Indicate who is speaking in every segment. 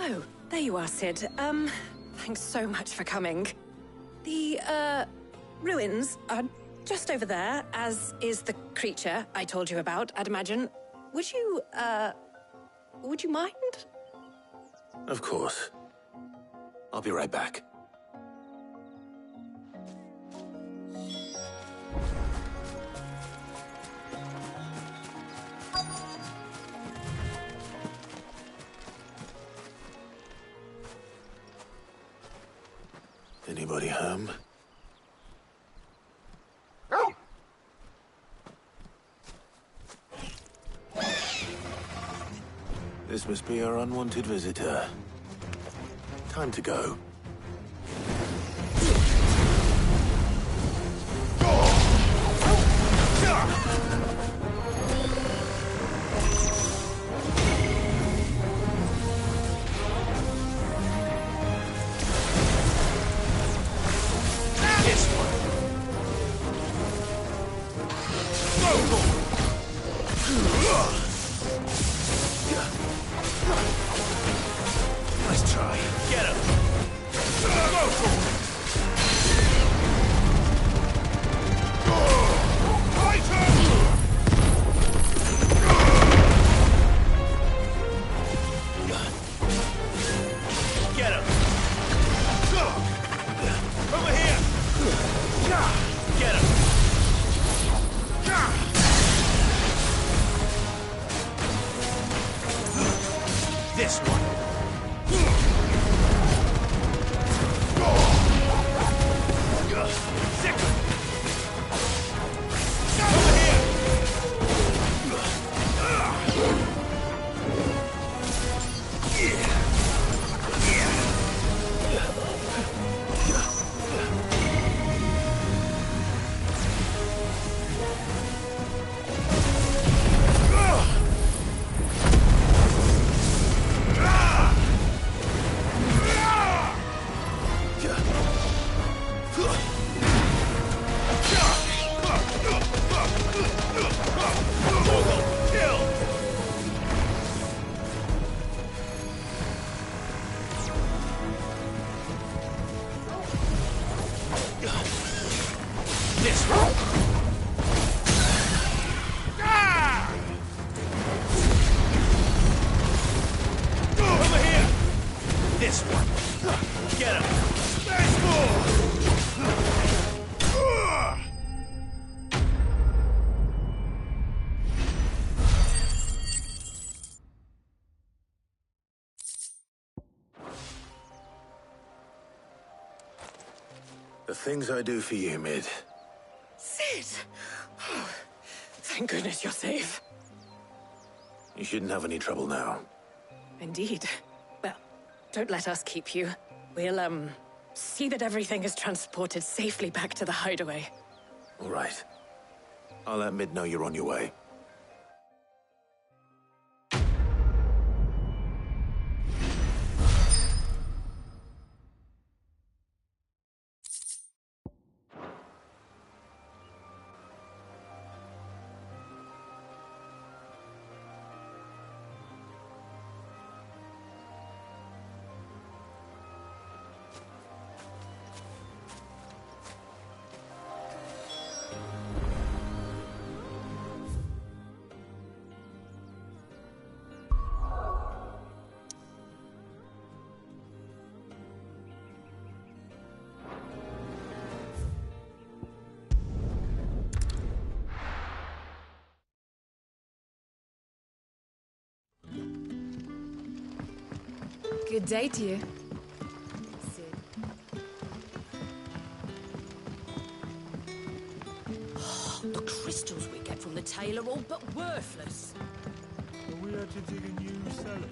Speaker 1: Oh, there you are, Sid. Thanks so much for coming. The, ruins are just over there, as is the creature I told you about, I'd imagine. Would you mind?
Speaker 2: Of course. I'll be right back. Anybody home? This must be our unwanted visitor. Time to go.
Speaker 3: Nice try. Get him. Get him. Over here. Get him. This one. Sick. Over here. This one. Over here. This one. Get him. There's more.
Speaker 2: The things I do for you, Mid.
Speaker 1: Sid! Oh, thank goodness you're safe.
Speaker 2: You shouldn't have any trouble now.
Speaker 1: Indeed. Well, don't let us keep you. see that everything is transported safely back to the hideaway.
Speaker 2: All right. I'll let Mid know you're on your way.
Speaker 4: Good day to you.
Speaker 1: The crystals we get from the tail are all but worthless.
Speaker 5: Are we had to dig a new cellar?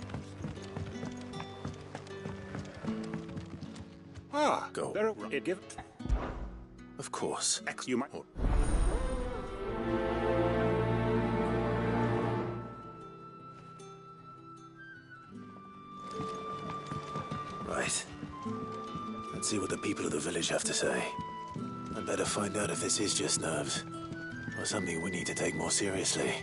Speaker 6: Ah,
Speaker 2: Go.
Speaker 6: there are give.
Speaker 2: Of course.
Speaker 6: X, you might.
Speaker 2: Right. Let's see what the people of the village have to say. I'd better find out if this is just nerves, or something we need to take more seriously.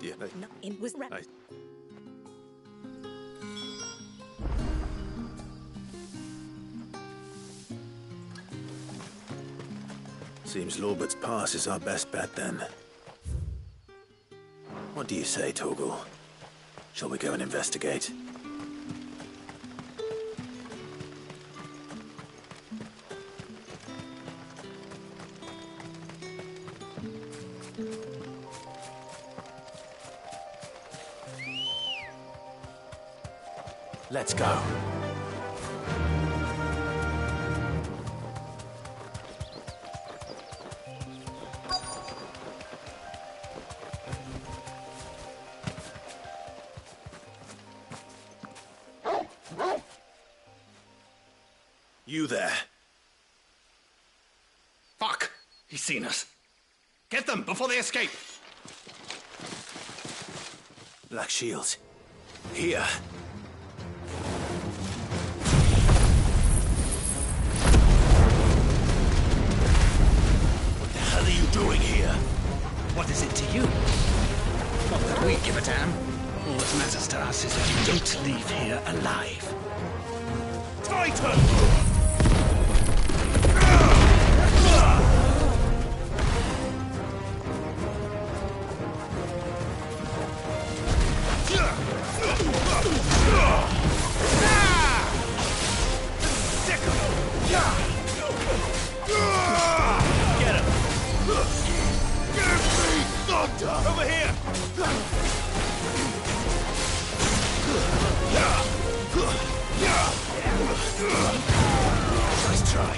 Speaker 2: Yeah,
Speaker 1: No, it was right.
Speaker 2: Seems Lorbert's Pass is our best bet, then. What do you say, Torgal? Shall we go and investigate? Let's go. You there.
Speaker 3: Fuck! He's seen us. Get them before they escape!
Speaker 2: Black Shields. Here. What the hell are you doing here?
Speaker 3: What is it to you? Not that we give a damn. All that matters to us is that you don't leave here alive. Titan! Over here!
Speaker 2: Nice try.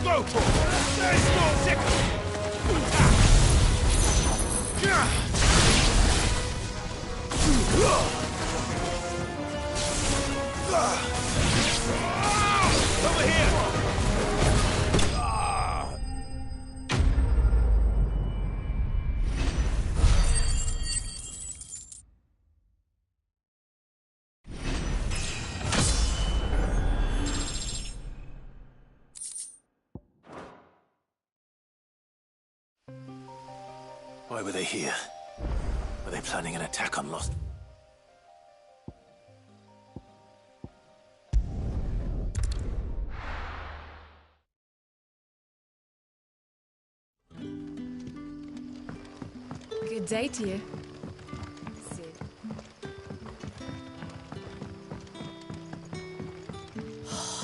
Speaker 3: Go for it! There's no sickle! Over here!
Speaker 2: Why were they here? Were they planning an attack on Lost?
Speaker 4: Good day to you.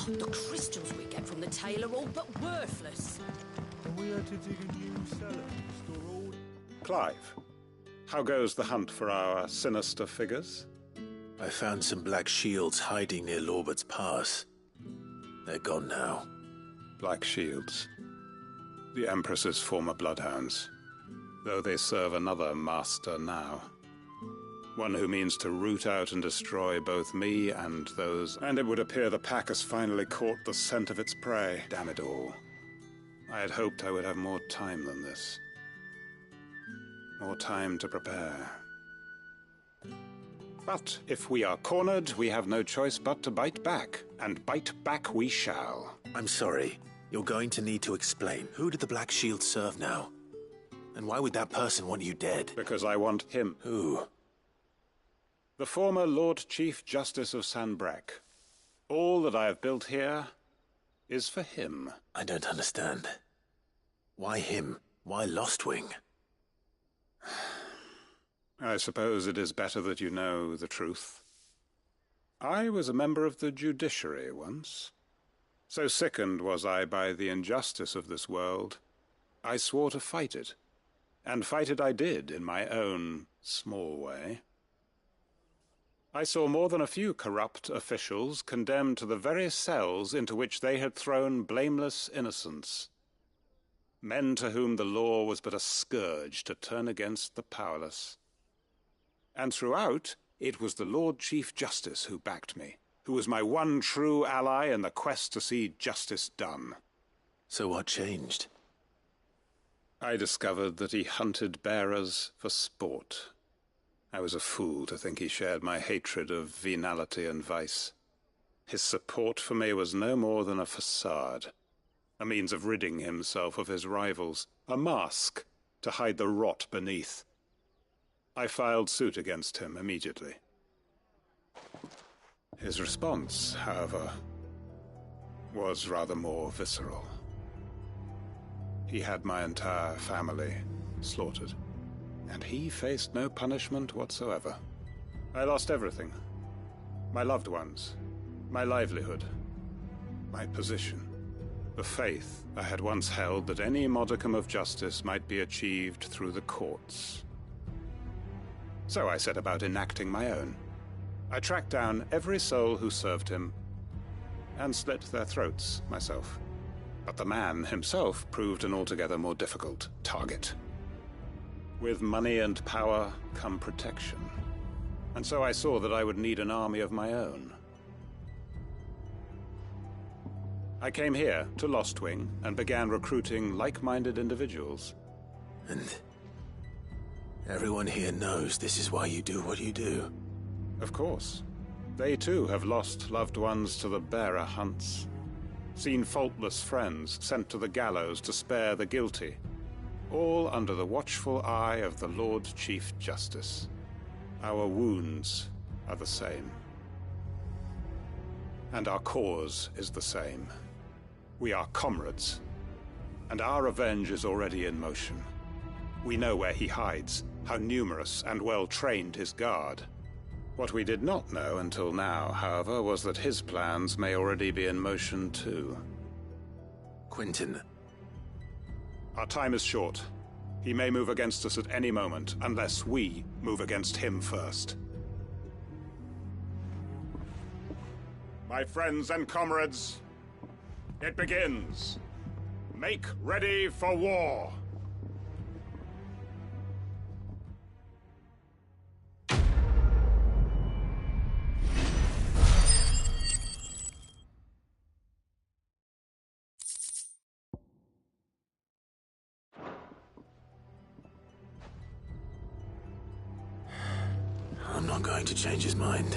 Speaker 6: The crystals we get from the tail are all but worthless.
Speaker 5: And we had to dig a new cellar to store all...
Speaker 7: Clive, how goes the hunt for our sinister figures?
Speaker 2: I found some black shields hiding near Lorbert's Pass. They're gone now.
Speaker 7: Black Shields. The Empress's former bloodhounds. Though they serve another master now. One who means to root out and destroy both me and those... And it would appear the pack has finally caught the scent of its prey. Damn it all. I had hoped I would have more time than this. More time to prepare. But if we are cornered, we have no choice but to bite back. And bite back we shall.
Speaker 2: I'm sorry. You're going to need to explain. Who did the Black Shield serve now? And why would that person want you dead?
Speaker 7: Because I want him.
Speaker 2: Who?
Speaker 7: The former Lord Chief Justice of Sanbreque. All that I have built here is for him.
Speaker 2: I don't understand. Why him? Why Lostwing?
Speaker 7: I suppose it is better that you know the truth. I was a member of the judiciary once. So sickened was I by the injustice of this world, I swore to fight it. And fight it I did, in my own small way. I saw more than a few corrupt officials condemned to the very cells into which they had thrown blameless innocents. Men to whom the law was but a scourge to turn against the powerless. And throughout, it was the Lord Chief Justice who backed me, who was my one true ally in the quest to see justice done.
Speaker 2: So what changed?
Speaker 7: I discovered that he hunted bearers for sport. I was a fool to think he shared my hatred of venality and vice. His support for me was no more than a facade, a means of ridding himself of his rivals, a mask to hide the rot beneath. I filed suit against him immediately. His response, however, was rather more visceral. He had my entire family slaughtered, and he faced no punishment whatsoever. I lost everything. My loved ones, my livelihood, my position, the faith I had once held that any modicum of justice might be achieved through the courts. So I set about enacting my own. I tracked down every soul who served him, and slit their throats myself. But the man himself proved an altogether more difficult target. With money and power come protection. And so I saw that I would need an army of my own. I came here to Lostwing and began recruiting like-minded individuals.
Speaker 2: And everyone here knows this is why you do what you do.
Speaker 7: Of course. They too have lost loved ones to the bearer hunts. Seen faultless friends sent to the gallows to spare the guilty. All under the watchful eye of the Lord Chief Justice. Our wounds are the same. And our cause is the same. We are comrades. And our revenge is already in motion. We know where he hides, how numerous and well-trained his guard. What we did not know until now, however, was that his plans may already be in motion too.
Speaker 2: Quentin.
Speaker 7: Our time is short. He may move against us at any moment, unless we move against him first. My friends and comrades, it begins. Make ready for war.
Speaker 2: I'm not going to change his mind.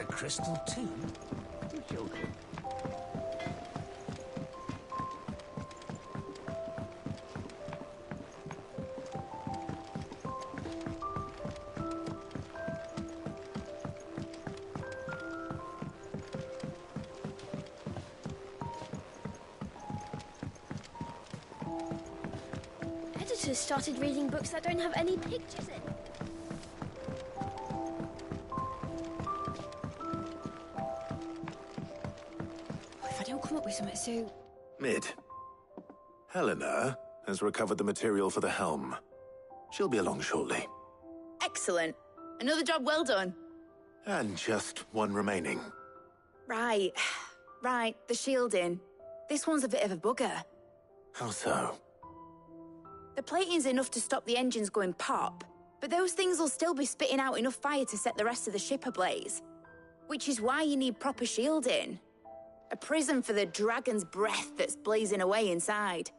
Speaker 3: Crystal too?
Speaker 8: joking.
Speaker 9: Editors started reading books that don't have any pictures in.
Speaker 10: If I don't come up with something so...
Speaker 2: Mid. Helena has recovered the material for the helm. She'll be along shortly.
Speaker 10: Excellent. Another job well done.
Speaker 2: And just one remaining.
Speaker 10: Right. Right, the shielding. This one's a bit of a bugger.
Speaker 2: How so?
Speaker 10: The plating's enough to stop the engines going pop, but those things will still be spitting out enough fire to set the rest of the ship ablaze. Which is why you need proper shielding. A prison for the dragon's breath that's blazing away inside.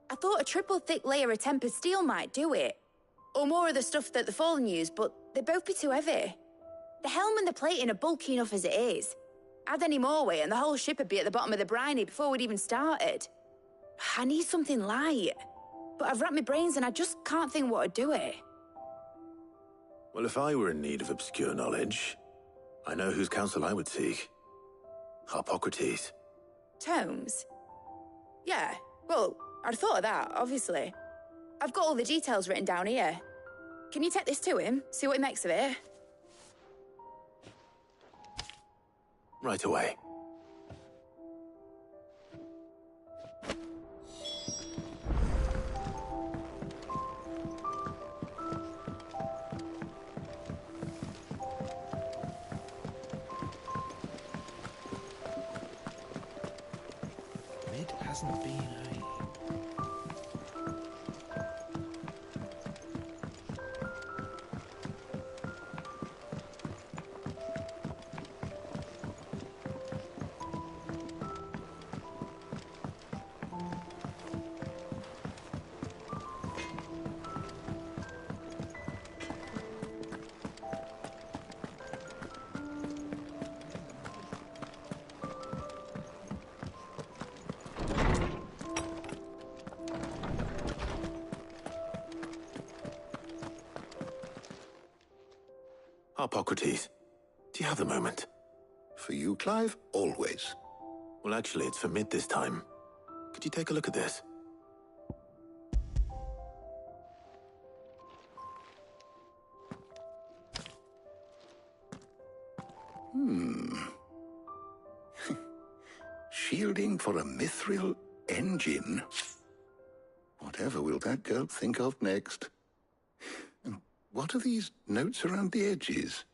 Speaker 10: I thought a triple thick layer of tempered steel might do it. Or more of the stuff that the Fallen use, but they'd both be too heavy. The helm and the plating are bulky enough as it is. Add any more weight and the whole ship would be at the bottom of the briny before we'd even started. I need something light. But I've racked my brains and I just can't think what would do it.
Speaker 2: Well, if I were in need of obscure knowledge, I know whose counsel I would seek. Harpocrates.
Speaker 10: Tomes? Yeah, well, I'd thought of that, obviously. I've got all the details written down here. Can you take this to him, see what he makes of it?
Speaker 2: Right away.
Speaker 3: Mid hasn't been a...
Speaker 2: Harpocrates, do you have a moment?
Speaker 11: For you, Clive? Always.
Speaker 2: Well, actually, it's for Mid this time. Could you take a look at this?
Speaker 11: Shielding for a mithril engine? Whatever will that girl think of next? And what are these notes around the edges?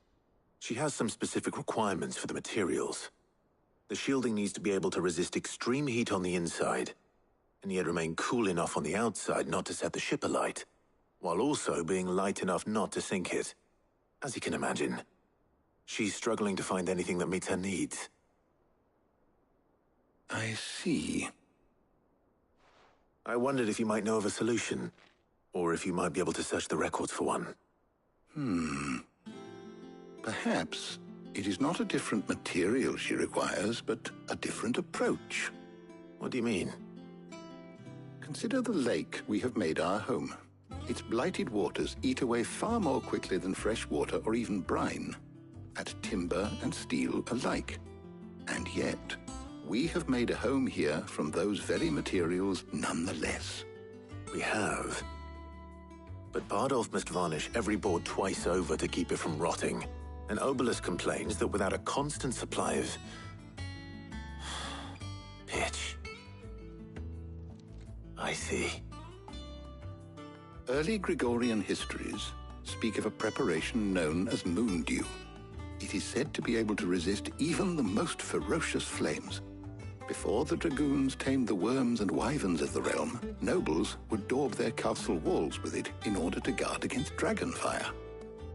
Speaker 2: She has some specific requirements for the materials. The shielding needs to be able to resist extreme heat on the inside, and yet remain cool enough on the outside not to set the ship alight, while also being light enough not to sink it. As you can imagine, she's struggling to find anything that meets her needs.
Speaker 11: I see.
Speaker 2: I wondered if you might know of a solution, or if you might be able to search the records for one.
Speaker 11: Perhaps it is not a different material she requires, but a different approach.
Speaker 2: What do you mean?
Speaker 11: Consider the lake we have made our home. Its blighted waters eat away far more quickly than fresh water or even brine, at timber and steel alike. And yet, we have made a home here from those very materials nonetheless.
Speaker 2: We have. But Bardolph must varnish every board twice over to keep it from rotting. And Obelisk complains that without a constant supply of... pitch. I see.
Speaker 11: Early Gregorian histories speak of a preparation known as moon dew. It is said to be able to resist even the most ferocious flames. Before the dragoons tamed the worms and wyverns of the realm, nobles would daub their castle walls with it in order to guard against dragon fire.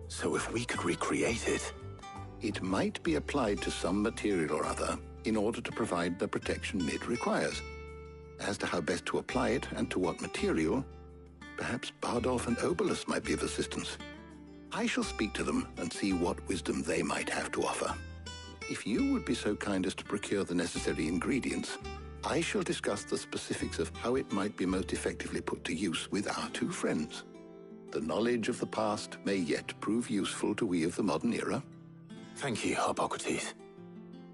Speaker 2: So if we could recreate it...
Speaker 11: It might be applied to some material or other in order to provide the protection Mid requires. As to how best to apply it and to what material, perhaps Bardolph and Obelisk might be of assistance. I shall speak to them and see what wisdom they might have to offer. If you would be so kind as to procure the necessary ingredients, I shall discuss the specifics of how it might be most effectively put to use with our two friends. The knowledge of the past may yet prove useful to we of the modern era.
Speaker 2: Thank you, Hippocrates.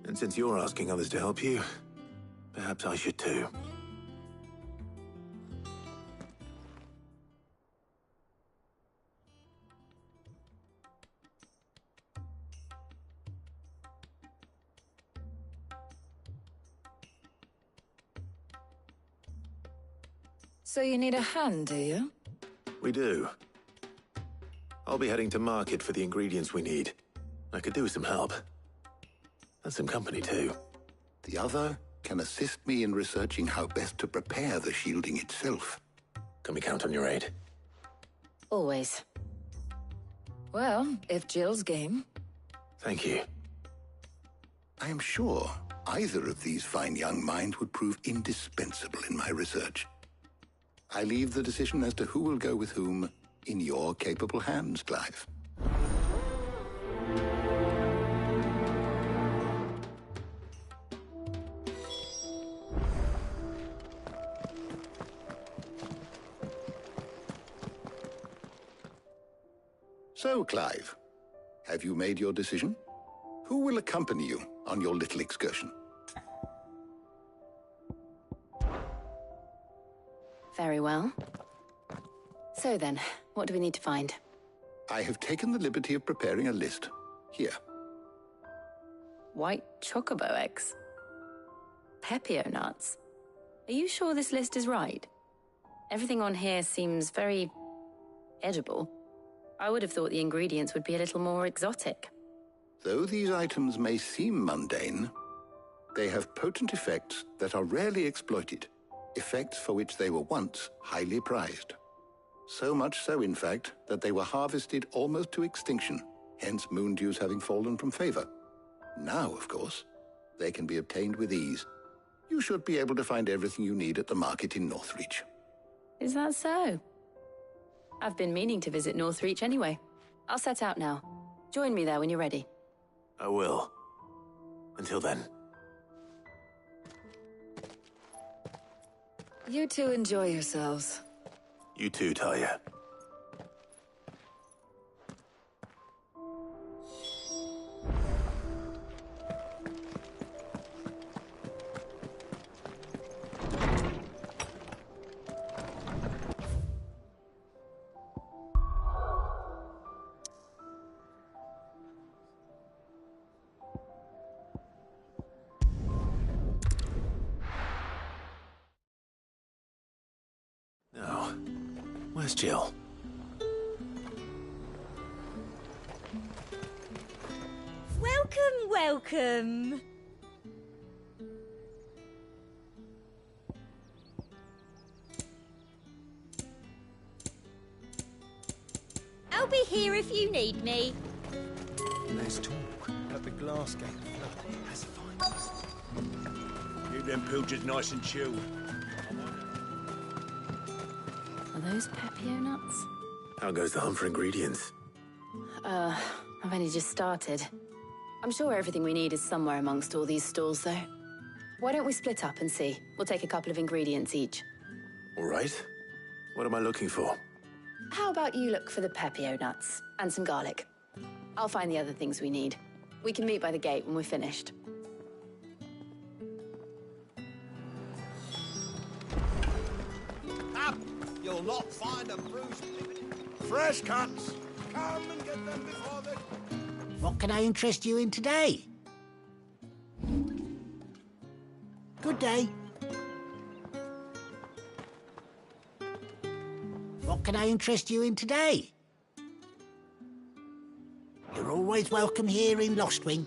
Speaker 2: And since you're asking others to help you, perhaps I should too.
Speaker 4: So you need a hand, do you?
Speaker 2: We do. I'll be heading to market for the ingredients we need. I could do with some help. And some company too.
Speaker 11: The other can assist me in researching how best to prepare the shielding itself.
Speaker 2: Can we count on your aid?
Speaker 4: Always. Well, if Jill's game.
Speaker 2: Thank you.
Speaker 11: I am sure either of these fine young minds would prove indispensable in my research. I leave the decision as to who will go with whom in your capable hands, Clive. So, Clive, have you made your decision? Who will accompany you on your little excursion?
Speaker 10: Very well. So then, what do we need to find?
Speaker 11: I have taken the liberty of preparing a list. Here.
Speaker 10: White chocobo eggs. Pepio nuts. Are you sure this list is right? Everything on here seems very edible. I would have thought the ingredients would be a little more exotic.
Speaker 11: Though these items may seem mundane, they have potent effects that are rarely exploited, effects for which they were once highly prized. So much so, in fact, that they were harvested almost to extinction, hence moon dews having fallen from favor. Now, of course, they can be obtained with ease. You should be able to find everything you need at the market in Northreach.
Speaker 10: Is that so? I've been meaning to visit Northreach anyway. I'll set out now. Join me there when you're ready.
Speaker 2: I will. Until then.
Speaker 4: You two enjoy yourselves.
Speaker 2: You too, Talia. Now, where's Jill?
Speaker 8: Welcome. I'll be here if you need me.
Speaker 5: Let's talk at the glass gate. That's fine. Keep them pilgers nice and chilled.
Speaker 10: Are those Pepio nuts?
Speaker 2: How goes the hunt for ingredients?
Speaker 10: I've only just started. I'm sure everything we need is somewhere amongst all these stalls, though. Why don't we split up and see? We'll take a couple of ingredients each.
Speaker 2: All right. What am I looking for?
Speaker 10: How about you look for the Pepio nuts and some garlic? I'll find the other things we need. We can meet by the gate when we're finished.
Speaker 5: Up! You'll not find a bruised fresh cuts. Come and get them before they...
Speaker 12: What can I interest you in today? Good day. What can I interest you in today? You're always welcome here in Lostwing.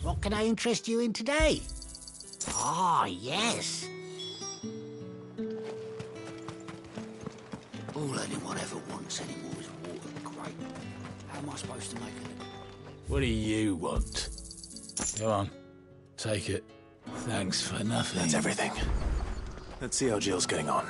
Speaker 12: What can I interest you in today? Ah, yes. All anyone ever wants anymore is water. Great. How am I supposed to make it?
Speaker 3: What do you want? Go on. Take it. Thanks for nothing.
Speaker 2: That's everything. Let's see how Jill's getting on.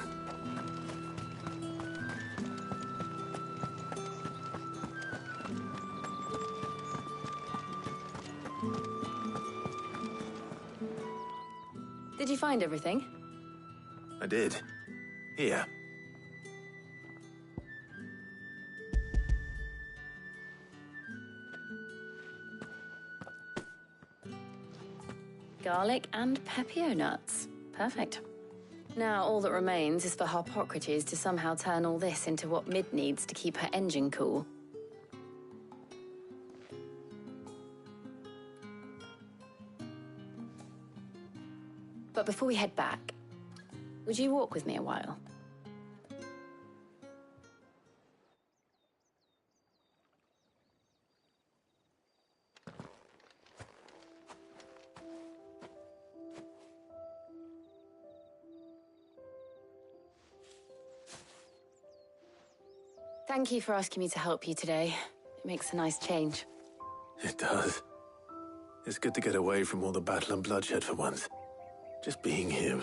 Speaker 13: Did you find everything?
Speaker 2: I did. Here.
Speaker 13: Garlic and pepio nuts. Perfect. Now all that remains is for Harpocrates to somehow turn all this into what Mid needs to keep her engine cool. But before we head back, would you walk with me a while? Thank you for asking me to help you today. It makes a nice change.
Speaker 2: It does. It's good to get away from all the battle and bloodshed for once. Just being here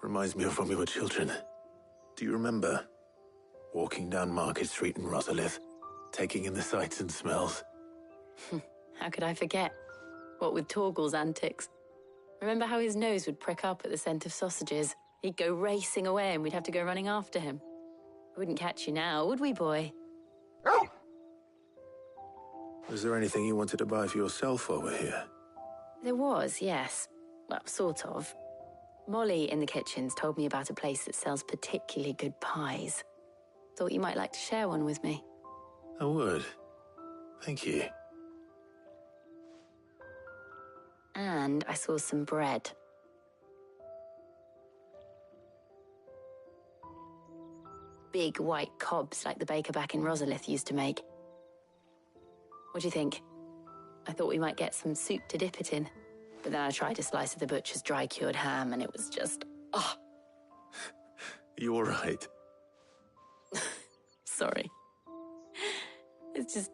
Speaker 2: reminds me of when we were children. Do you remember? Walking down Market Street in Rosalith, taking in the sights and smells.
Speaker 13: How could I forget? What with Torgal's antics. Remember how his nose would prick up at the scent of sausages? He'd go racing away and we'd have to go running after him. We wouldn't catch you now, would we, boy?
Speaker 2: Was there anything you wanted to buy for yourself while we're here?
Speaker 13: There was, yes. Well, sort of. Molly in the kitchens told me about a place that sells particularly good pies. Thought you might like to share one with me.
Speaker 2: I would. Thank you.
Speaker 13: And I saw some bread. Big white cobs like the baker back in Rosalith used to make. What do you think? I thought we might get some soup to dip it in. But then I tried a slice of the butcher's dry-cured ham and it was just... oh.
Speaker 2: You all right?
Speaker 13: Sorry. It's just...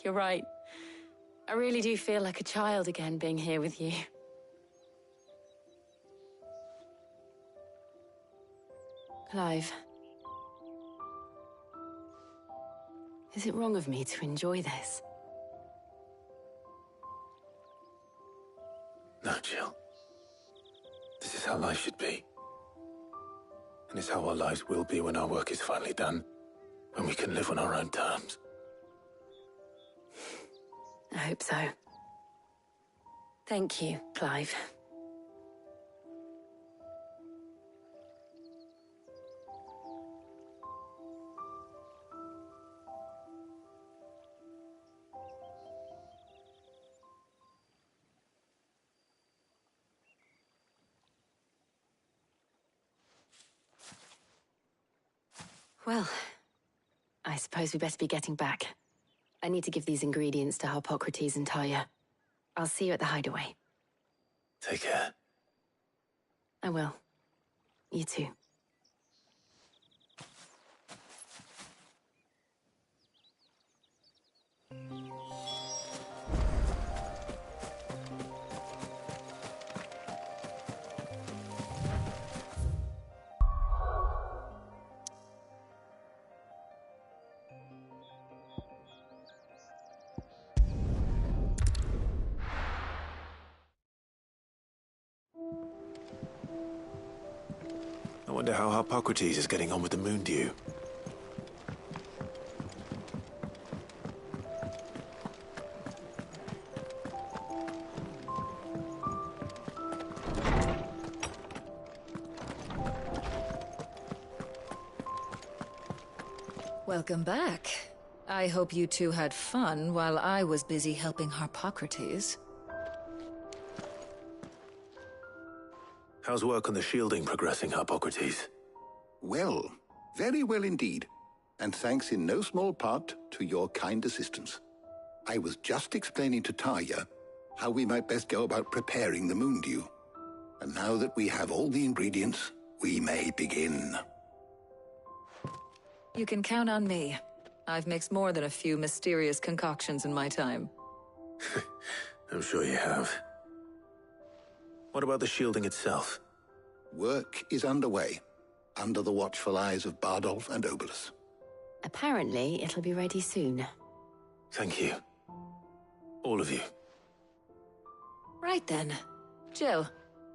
Speaker 13: you're right. I really do feel like a child again being here with you. Clive. Is it wrong of me to enjoy this?
Speaker 2: No, Jill. This is how life should be. And it's how our lives will be when our work is finally done. When we can live on our own terms.
Speaker 13: I hope so. Thank you, Clive. Well, I suppose we better be getting back. I need to give these ingredients to Harpocrates and Talia. I'll see you at the hideaway.
Speaker 2: Take care.
Speaker 13: I will. You too.
Speaker 2: I wonder how Harpocrates is getting on with the moon dew.
Speaker 4: Welcome back. I hope you two had fun while I was busy helping Harpocrates.
Speaker 2: How's work on the shielding progressing, Harpocrates?
Speaker 11: Well, very well indeed. And thanks in no small part to your kind assistance. I was just explaining to Talia how we might best go about preparing the moon dew. And now that we have all the ingredients, we may begin.
Speaker 4: You can count on me. I've mixed more than a few mysterious concoctions in my time.
Speaker 2: I'm sure you have. What about the shielding itself?
Speaker 11: Work is underway, under the watchful eyes of Bardolph and Obolus.
Speaker 13: Apparently, it'll be ready soon.
Speaker 2: Thank you. All of you.
Speaker 4: Right then. Jill,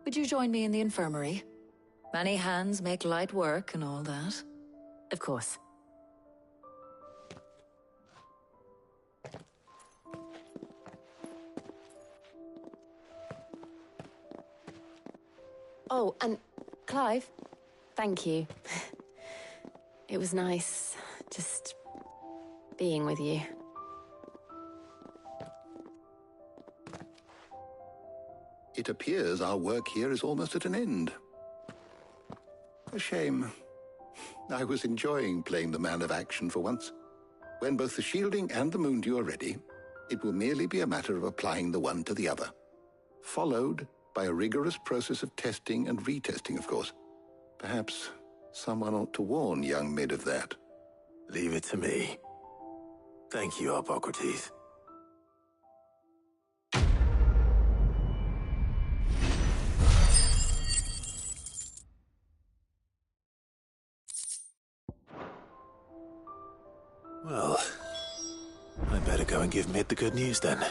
Speaker 4: would you join me in the infirmary? Many hands make light work and all that.
Speaker 13: Of course. Oh, and Clive, thank you. It was nice just being with you.
Speaker 11: It appears our work here is almost at an end. A shame. I was enjoying playing the man of action for once. When both the shielding and the moondew are ready, it will merely be a matter of applying the one to the other. Followed by a rigorous process of testing and retesting, of course. Perhaps someone ought to warn young Mid of that.
Speaker 2: Leave it to me. Thank you, Hippocrates. Well, I better go and give Mid the good news then.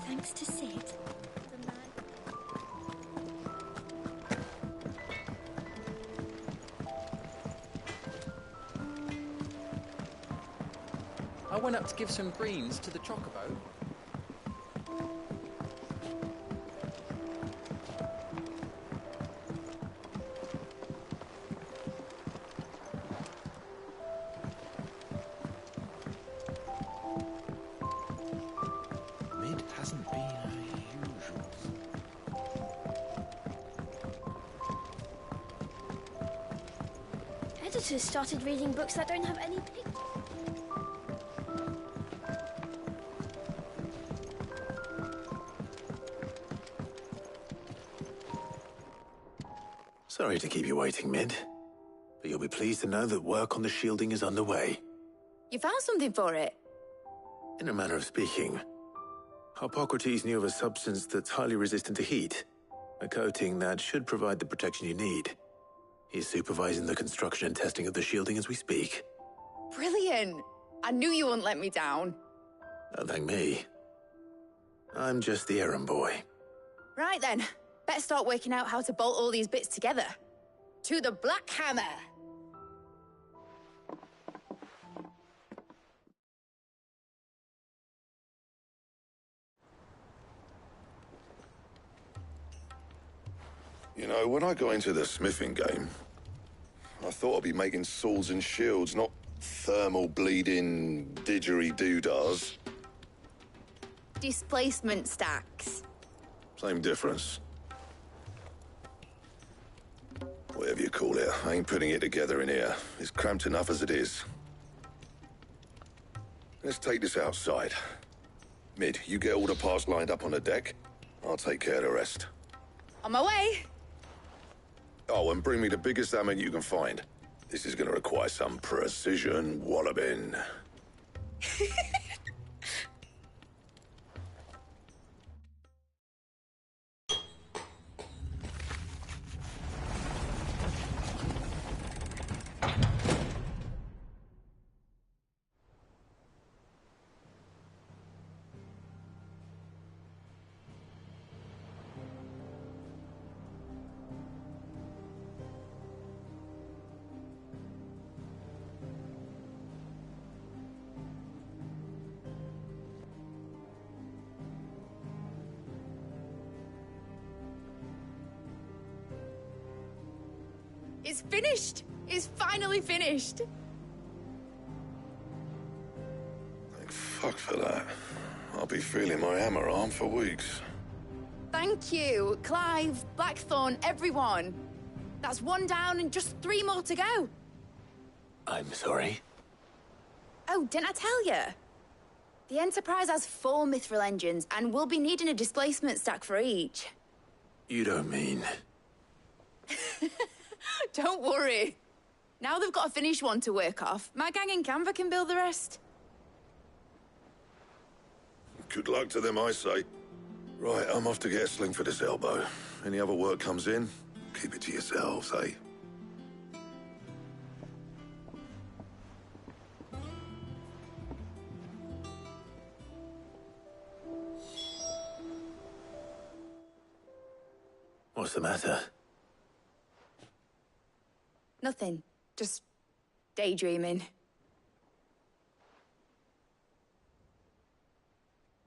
Speaker 9: Thanks to Sid, the man.
Speaker 3: I went up to give some greens to the chocobo.
Speaker 5: Mid hasn't been her usual.
Speaker 9: Editors started reading books that don't have any pictures.
Speaker 2: Sorry to keep you waiting, Mid, but you'll be pleased to know that work on the shielding is underway.
Speaker 10: You found something for it?
Speaker 2: In a manner of speaking, Hippocrates knew of a substance that's highly resistant to heat, a coating that should provide the protection you need. He's supervising the construction and testing of the shielding as we speak.
Speaker 10: Brilliant! I knew you wouldn't let me down.
Speaker 2: Don't thank me. I'm just the errand boy.
Speaker 10: Right then, better start working out how to bolt all these bits together. To the Black Hammer!
Speaker 14: You know, when I got into the smithing game, I thought I'd be making swords and shields, not thermal bleeding didgeridoo-dahs.
Speaker 10: Displacement stacks.
Speaker 14: Same difference. Whatever you call it, I ain't putting it together in here. It's cramped enough as it is. Let's take this outside. Mid, you get all the parts lined up on the deck. I'll take care of the rest.
Speaker 10: On my way!
Speaker 14: Oh, and bring me the biggest hammer you can find. This is gonna require some precision walloping.
Speaker 10: It's finished! It's finally finished!
Speaker 14: Thank fuck for that. I'll be feeling my hammer arm for weeks.
Speaker 10: Thank you, Clive, Blackthorn, everyone. That's one down and just 3 more to go.
Speaker 2: I'm sorry?
Speaker 10: Oh, didn't I tell you? The Enterprise has 4 mithril engines, and we'll be needing a displacement stack for each.
Speaker 2: You don't mean...
Speaker 10: Don't worry. Now they've got a finished one to work off. My gang in Canva can build the rest.
Speaker 14: Good luck to them, I say. Right, I'm off to get a sling for this elbow. Any other work comes in, keep it to yourselves, eh?
Speaker 2: What's the matter?
Speaker 10: Nothing. Just daydreaming.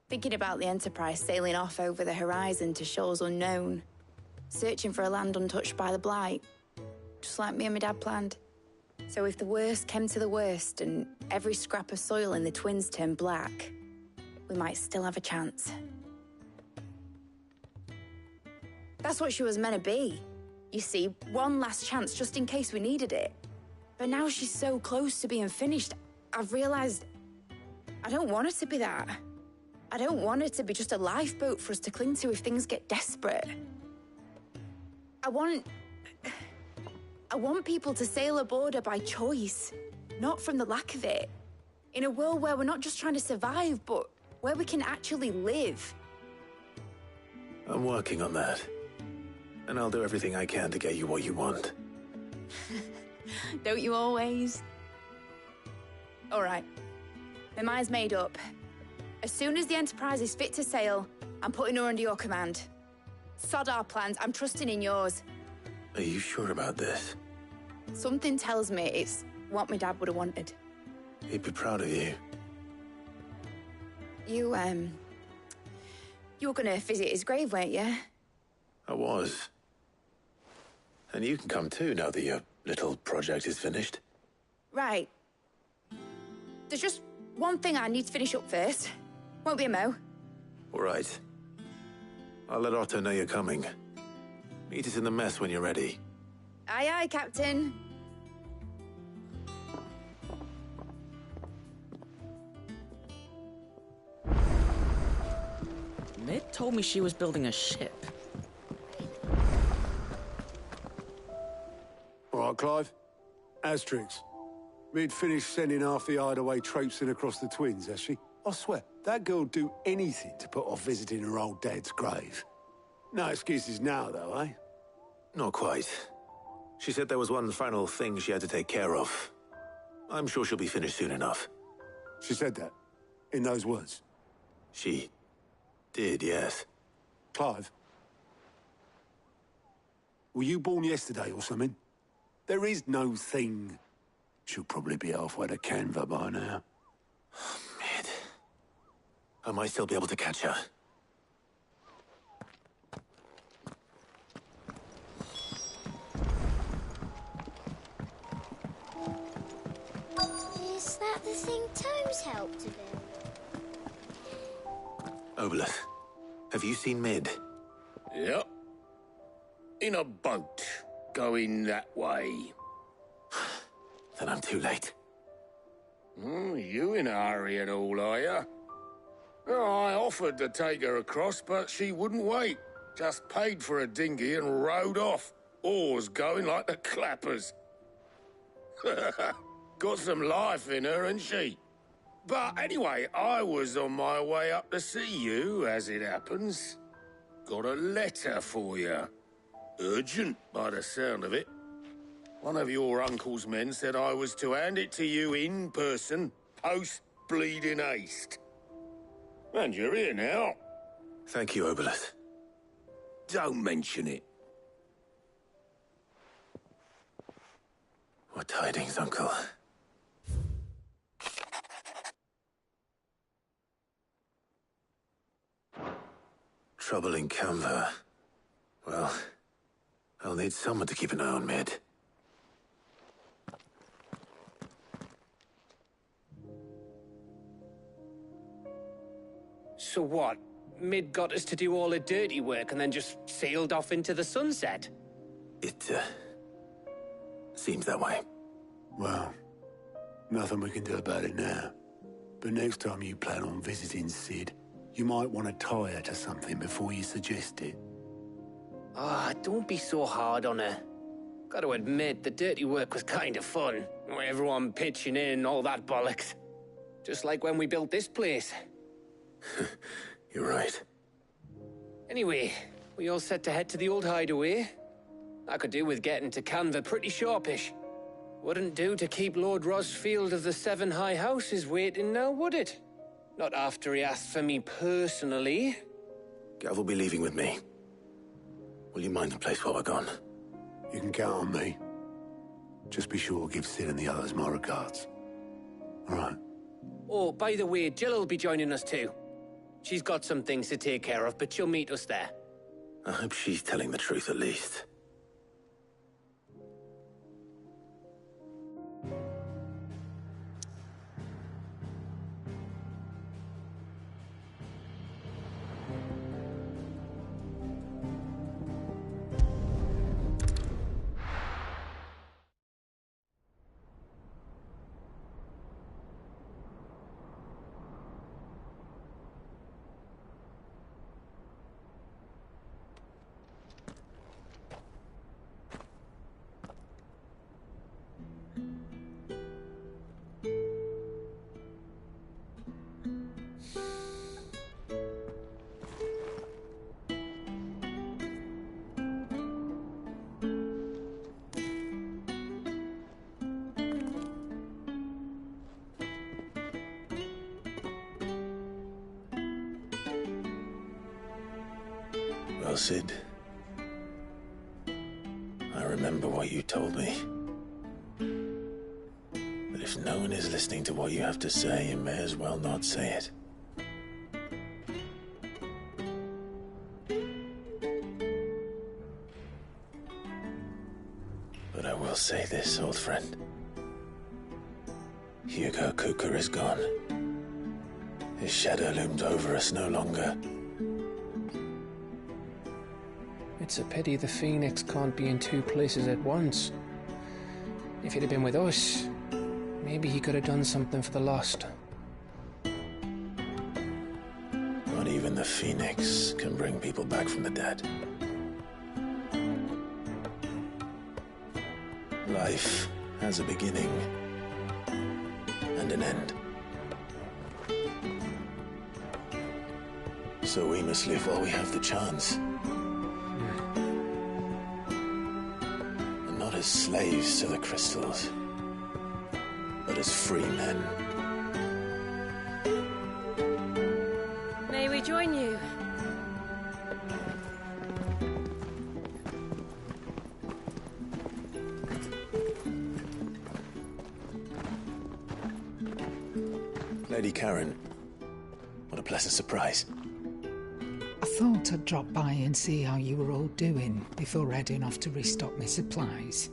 Speaker 10: Thinking about the Enterprise sailing off over the horizon to shores unknown. Searching for a land untouched by the Blight. Just like me and my dad planned. So if the worst came to the worst and every scrap of soil in the Twins turned black, we might still have a chance. That's what she was meant to be. You see, one last chance just in case we needed it. But now she's so close to being finished, I've realized I don't want her to be that. I don't want her to be just a lifeboat for us to cling to if things get desperate. I want people to sail aboard her by choice, not from the lack of it. In a world where we're not just trying to survive, but where we can actually live.
Speaker 2: I'm working on that. And I'll do everything I can to get you what you want.
Speaker 10: Don't you always? All right. My mind's made up. As soon as the Enterprise is fit to sail, I'm putting her under your command. Sod our plans, I'm trusting in yours.
Speaker 2: Are you sure about this?
Speaker 10: Something tells me it's what my dad would have wanted.
Speaker 2: He'd be proud of you.
Speaker 10: You were gonna visit his grave, weren't you?
Speaker 2: I was. And you can come too now that your little project is finished.
Speaker 10: Right. There's just one thing I need to finish up first. Won't be a mo.
Speaker 2: All right. I'll let Otto know you're coming. Meet us in the mess when you're ready.
Speaker 10: Aye, aye, Captain.
Speaker 6: Mid told me she was building a ship.
Speaker 5: All right, Clive. Asterix. Mid finished sending half the hideaway traipsing across the Twins, has she? I swear, that girl'd do anything to put off visiting her old dad's grave. No excuses now, though, eh?
Speaker 2: Not quite. She said there was one final thing she had to take care of. I'm sure she'll be finished soon enough.
Speaker 5: She said that? In those words?
Speaker 2: She did, yes.
Speaker 5: Clive? Were you born yesterday or something? There is no thing. She'll probably be halfway to Canva by now.
Speaker 2: Mid. I might still be able to catch her.
Speaker 9: Is that the thing Tomes helped a bit?
Speaker 2: Obolus, have you seen Mid?
Speaker 15: Yep. In a boat, going that way.
Speaker 2: Then I'm too late.
Speaker 15: You in a hurry at all, are you? I offered to take her across, but she wouldn't wait. Just paid for a dinghy and rowed off. Oars going like the clappers. Got some life in her, ain't she? But anyway, I was on my way up to see you, as it happens. Got a letter for you. Urgent, by the sound of it. One of your uncle's men said I was to hand it to you in person, post-bleeding haste. And you're here now.
Speaker 2: Thank you, Obolus.
Speaker 15: Don't mention it.
Speaker 2: What tidings, Uncle? Trouble in Canva. Well, I'll need someone to keep an eye on Mid.
Speaker 16: So what? Mid got us to do all the dirty work and then just sailed off into the sunset?
Speaker 2: It, seems that way.
Speaker 5: Well, nothing we can do about it now. But next time you plan on visiting Sid, you might want to tie her to something before you suggest it.
Speaker 16: Ah, don't be so hard on her. Got to admit, the dirty work was kind of fun. Everyone pitching in, all that bollocks. Just like when we built this place.
Speaker 2: You're right.
Speaker 16: Anyway, we all set to head to the old hideaway. I could do with getting to Canva pretty sharpish. Wouldn't do to keep Lord Rosfield of the Seven High Houses waiting now, would it? Not after he asked for me personally.
Speaker 2: Gav will be leaving with me. Will you mind the place while we're gone?
Speaker 5: You can count on me. Just be sure to give Sid and the others my regards. All right.
Speaker 16: Oh, by the way, Jill will be joining us too. She's got some things to take care of, but she'll meet us there.
Speaker 2: I hope she's telling the truth at least. Well, Sid, I remember what you told me. But if no one is listening to what you have to say, you may as well not say it. But I will say this, old friend. Hugo Kuka is gone. His shadow looms over us no longer.
Speaker 16: It's a pity the Phoenix can't be in two places at once. If he'd have been with us, maybe he could have done something for the lost.
Speaker 2: Not even the Phoenix can bring people back from the dead. Life has a beginning and an end. So we must live while we have the chance. And not as slaves to the crystals, but as free men.
Speaker 6: May we join you?
Speaker 2: Lady Karen, what a pleasant surprise.
Speaker 17: I thought I'd drop by and see how you were all doing before heading off to restock my supplies.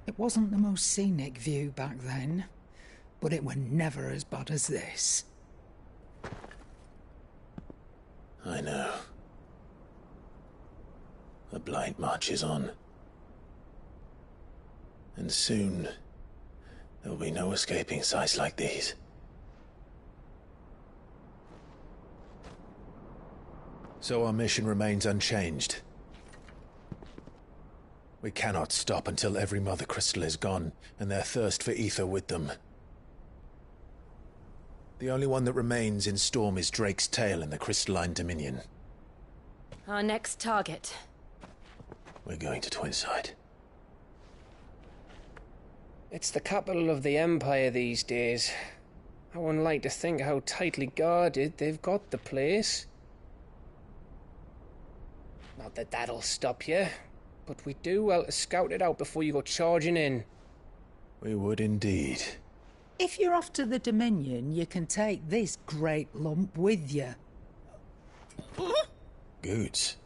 Speaker 17: It wasn't the most scenic view back then, but it were never as bad as this.
Speaker 2: I know. The Blight marches on. And soon, there will be no escaping sights like these. So our mission remains unchanged. We cannot stop until every Mother Crystal is gone, and their thirst for ether with them. The only one that remains in Storm is Drake's Tail in the Crystalline Dominion.
Speaker 6: Our next target.
Speaker 2: We're going to Twinside.
Speaker 16: It's the capital of the Empire these days. I wouldn't like to think how tightly guarded they've got the place. Not that that'll stop you. But we do well to scout it out before you go charging in.
Speaker 2: We would indeed.
Speaker 17: If you're off to the Dominion, you can take this great lump with you.
Speaker 2: Goods.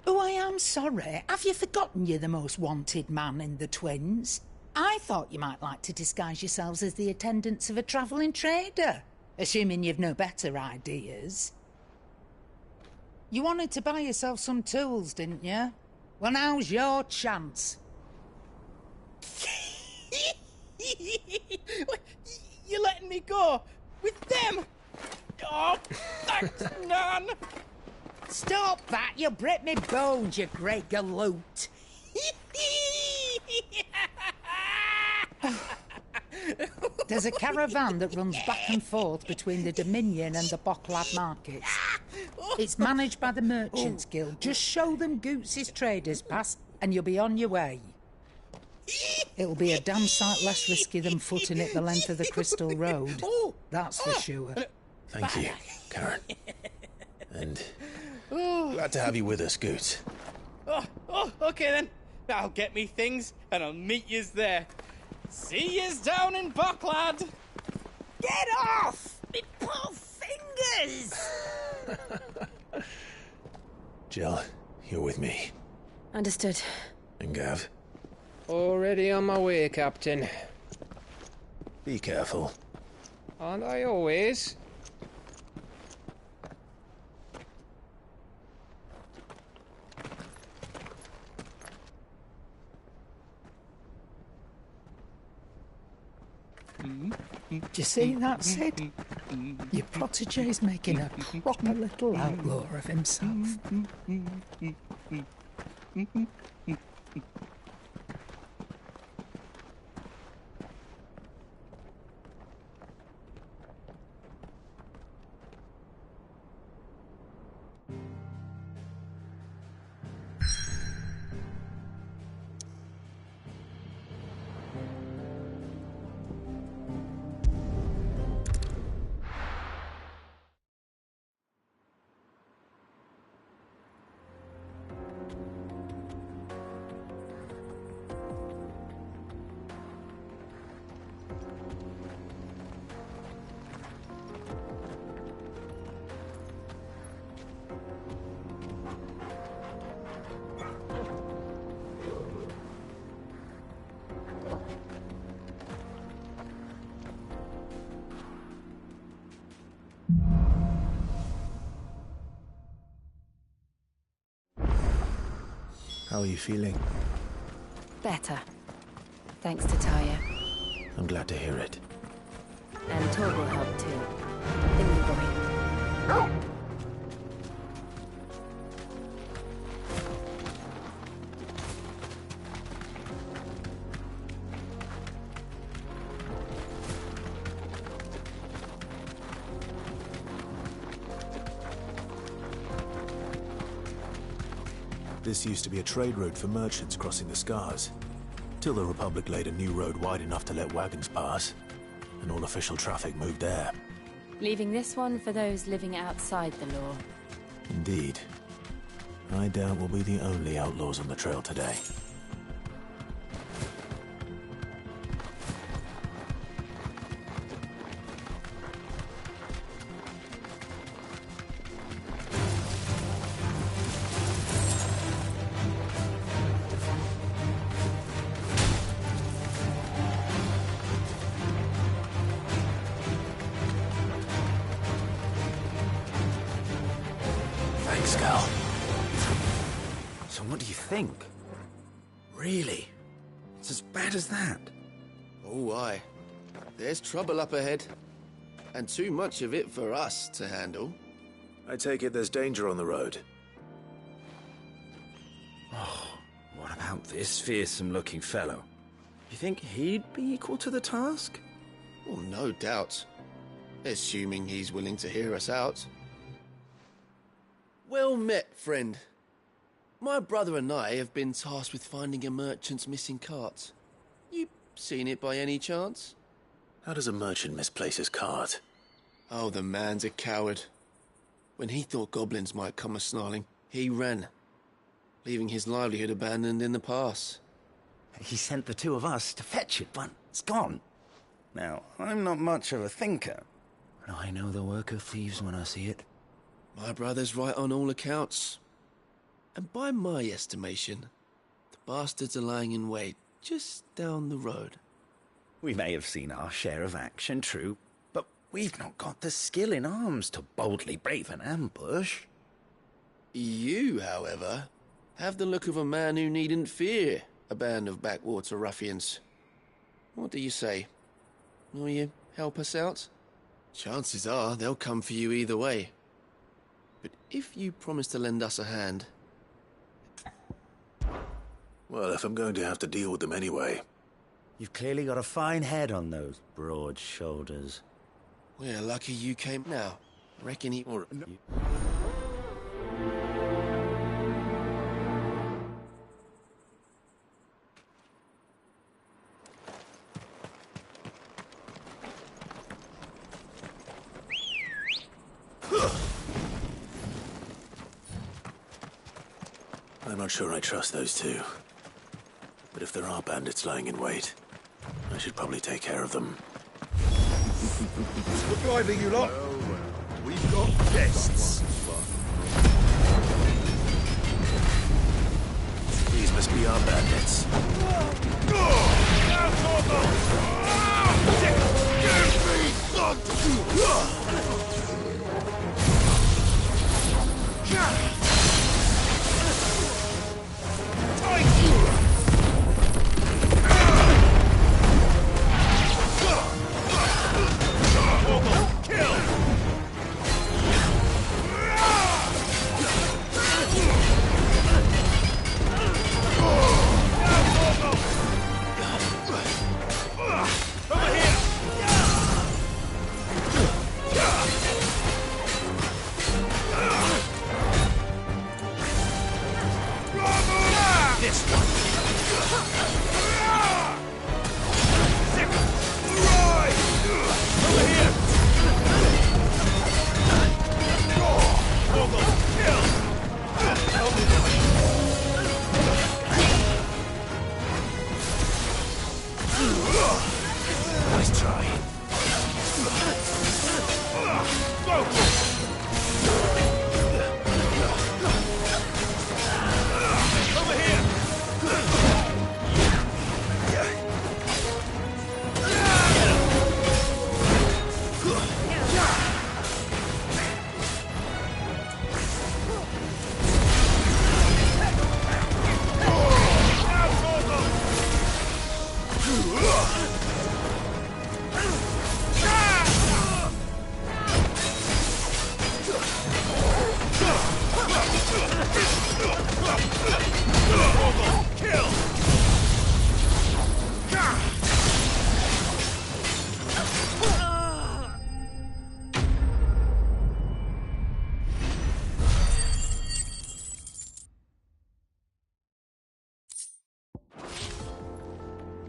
Speaker 17: Oh, I am sorry. Have you forgotten you're the most wanted man in the Twins? I thought you might like to disguise yourselves as the attendants of a travelling trader, assuming you've no better ideas. You wanted to buy yourself some tools, didn't you? Well, now's your chance.
Speaker 18: You're letting me go? With them? Oh, thanks, Nan!
Speaker 17: Stop that! You'll break me bones, you great galoot! There's a caravan that runs back and forth between the Dominion and the Bocklad markets. It's managed by the Merchants Guild. Just show them Goots' traders pass and you'll be on your way. It'll be a damn sight less risky than footing it the length of the Crystal Road. That's for sure.
Speaker 2: Thank you, Karen. And glad to have you with us, Goots.
Speaker 18: Okay then. I'll get me things and I'll meet yous there. See yous down in Bocklad.
Speaker 12: Get off! Me poor fingers!
Speaker 2: Jill, you're with me.
Speaker 1: Understood.
Speaker 2: And Gav?
Speaker 16: Already on my way, Captain.
Speaker 2: Be careful.
Speaker 16: Aren't I always?
Speaker 17: Do you see that, Sid? Your protege's making a proper little outlaw of himself.
Speaker 2: How are you feeling?
Speaker 13: Better. Thanks to Taya.
Speaker 2: I'm glad to hear it.
Speaker 13: And Tor will help too. In you, boy.
Speaker 2: This used to be a trade route for merchants crossing the Scars, till the Republic laid a new road wide enough to let wagons pass, and all official traffic moved there.
Speaker 13: Leaving this one for those living outside the law.
Speaker 2: Indeed. I doubt we'll be the only outlaws on the trail today.
Speaker 3: So what do you think? Really? It's as bad as that?
Speaker 19: Oh, aye. There's trouble up ahead. And too much of it for us to handle.
Speaker 2: I take it there's danger on the road.
Speaker 3: Oh, what about this fearsome-looking fellow? You think he'd be equal to the task?
Speaker 19: Well, no doubt. Assuming he's willing to hear us out. Well met, friend. My brother and I have been tasked with finding a merchant's missing cart. You seen it by any chance?
Speaker 2: How does a merchant misplace his cart?
Speaker 19: Oh, the man's a coward. When he thought goblins might come a-snarling, he ran, leaving his livelihood abandoned in the pass.
Speaker 3: He sent the two of us to fetch it, but it's gone. Now, I'm not much of a thinker, but I know the work of thieves when I see it.
Speaker 19: My brother's right on all accounts. And by my estimation, the bastards are lying in wait just down the road.
Speaker 3: We may have seen our share of action, true, but we've not got the skill in arms to boldly brave an ambush.
Speaker 19: You, however, have the look of a man who needn't fear a band of backwater ruffians. What do you say? Will you help us out? Chances are they'll come for you either way. But if you promise to lend us a hand...
Speaker 2: Well, if I'm going to have to deal with them anyway,
Speaker 3: You've clearly got a fine head on those broad shoulders.
Speaker 19: We're lucky you came now. Reckon he...
Speaker 2: I'm not sure I trust those two. But if there are bandits lying in wait, I should probably take care of them.
Speaker 14: Good driving, you lot. We've got guests.
Speaker 2: These must be our bandits.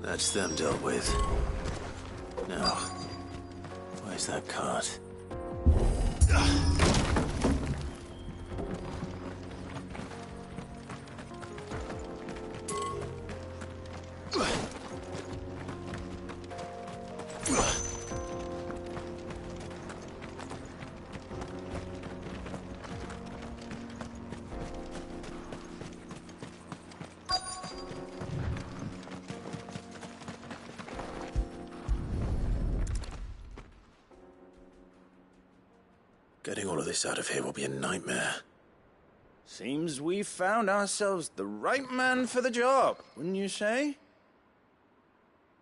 Speaker 2: That's them dealt with. Now, where's that cart? Getting all of this out of here will be a nightmare.
Speaker 3: Seems we've found ourselves the right man for the job, wouldn't you say?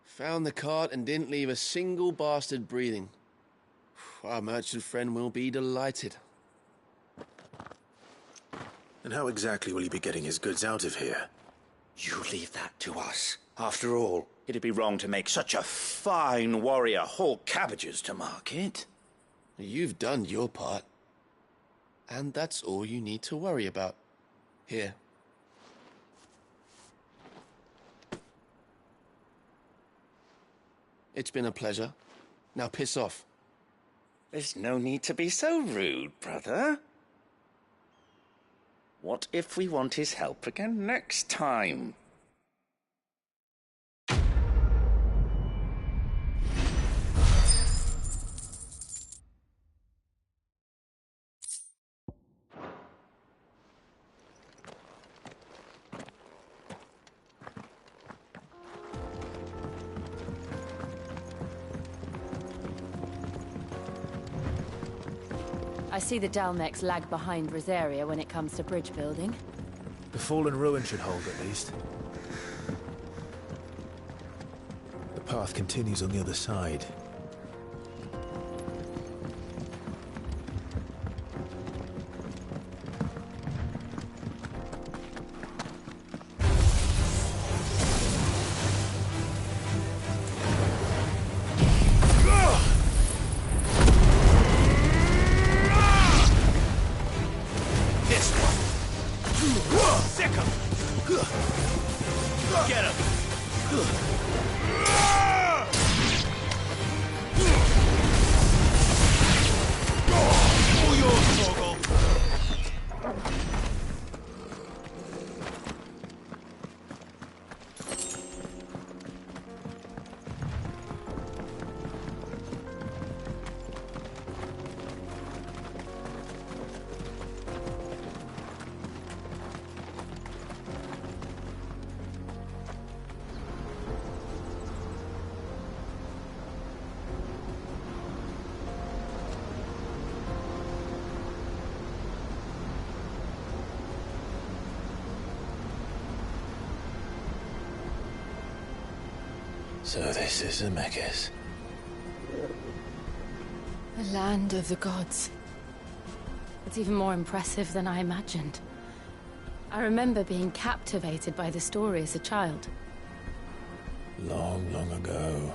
Speaker 19: Found the cart and didn't leave a single bastard breathing. Our merchant friend will be delighted.
Speaker 2: And how exactly will he be getting his goods out of here?
Speaker 3: You leave that to us. After all, it'd be wrong to make such a fine warrior haul cabbages to market.
Speaker 19: You've done your part. And that's all you need to worry about. Here. It's been a pleasure. Now piss off.
Speaker 3: There's no need to be so rude, brother. What if we want his help again next time?
Speaker 13: I see the Dalmex lag behind Rosaria when it comes to bridge building.
Speaker 20: The fallen ruin should hold, at least. The path continues on the other side.
Speaker 2: So this is Zemeckis.
Speaker 13: The land of the gods. It's even more impressive than I imagined. I remember being captivated by the story as a child.
Speaker 2: Long, long ago,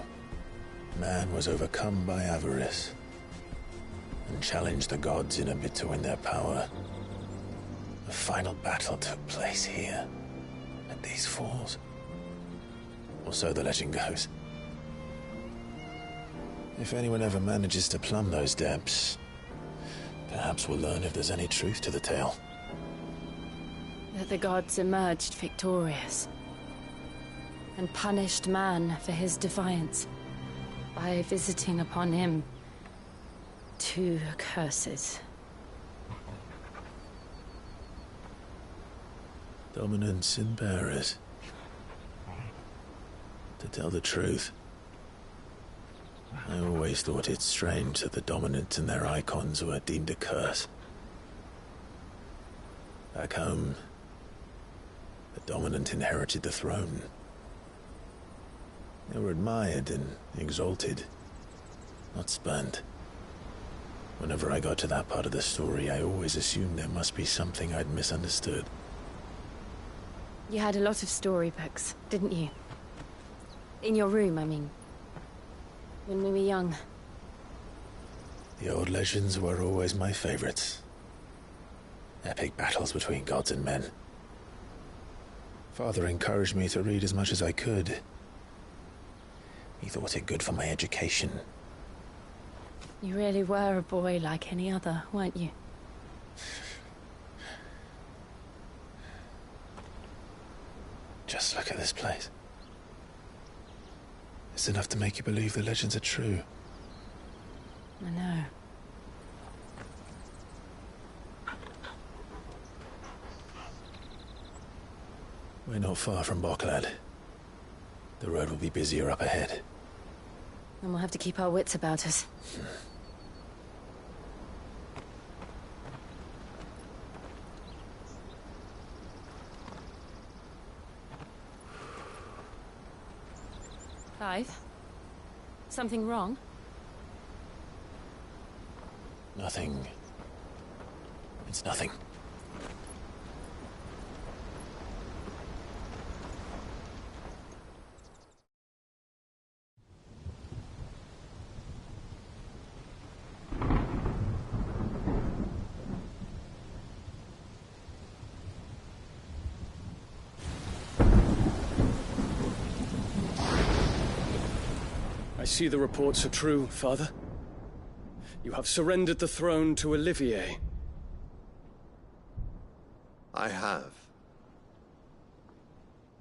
Speaker 2: man was overcome by avarice and challenged the gods in a bid to win their power. The final battle took place here, at these falls. Or so the legend goes. If anyone ever manages to plumb those depths, perhaps we'll learn if there's any truth to the tale.
Speaker 13: That the gods emerged victorious and punished man for his defiance by visiting upon him 2 curses.
Speaker 2: Dominance and bearers. To tell the truth, I always thought it strange that the dominant and their Eikons were deemed a curse. Back home, the dominant inherited the throne. They were admired and exalted, not spurned. Whenever I got to that part of the story, I always assumed there must be something I'd misunderstood.
Speaker 13: You had a lot of storybooks, didn't you? In your room, I mean. When we were young.
Speaker 2: The old legends were always my favorites. Epic battles between gods and men. Father encouraged me to read as much as I could. He thought it good for my education.
Speaker 13: You really were a boy like any other, weren't you?
Speaker 2: Just look at this place. It's enough to make you believe the legends are true.
Speaker 13: I know.
Speaker 2: We're not far from Boklad. The road will be busier up ahead.
Speaker 13: And we'll have to keep our wits about us. Clive? Something wrong?
Speaker 2: Nothing. It's nothing.
Speaker 21: I see the reports are true, Father. You have surrendered the throne to Olivier.
Speaker 5: I have.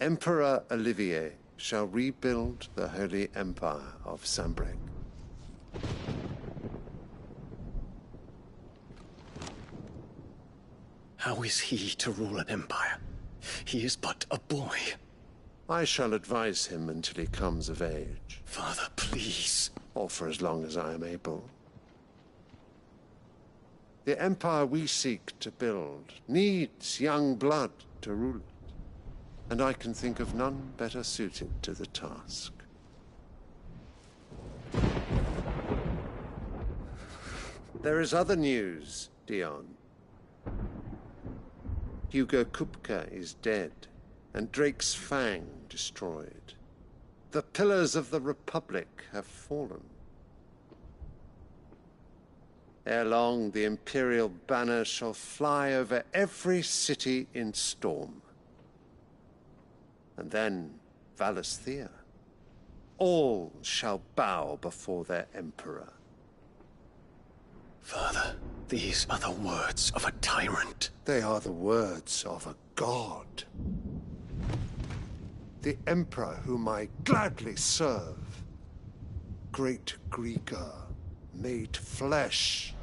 Speaker 5: Emperor Olivier shall rebuild the Holy Empire of Sanbreque.
Speaker 21: How is he to rule an empire? He is but a boy.
Speaker 5: I shall advise him until he comes of age.
Speaker 21: Father, please.
Speaker 5: Or for as long as I am able. The empire we seek to build needs young blood to rule it, and I can think of none better suited to the task. There is other news, Dion. Hugo Kupka is dead, and Drake's Fang destroyed. The pillars of the Republic have fallen. Ere long, the Imperial banner shall fly over every city in Storm. And then Valisthea. All shall bow before their Emperor.
Speaker 21: Father, these are the words of a tyrant.
Speaker 5: They are the words of a god. The Emperor whom I gladly serve. Great Grieger, made flesh.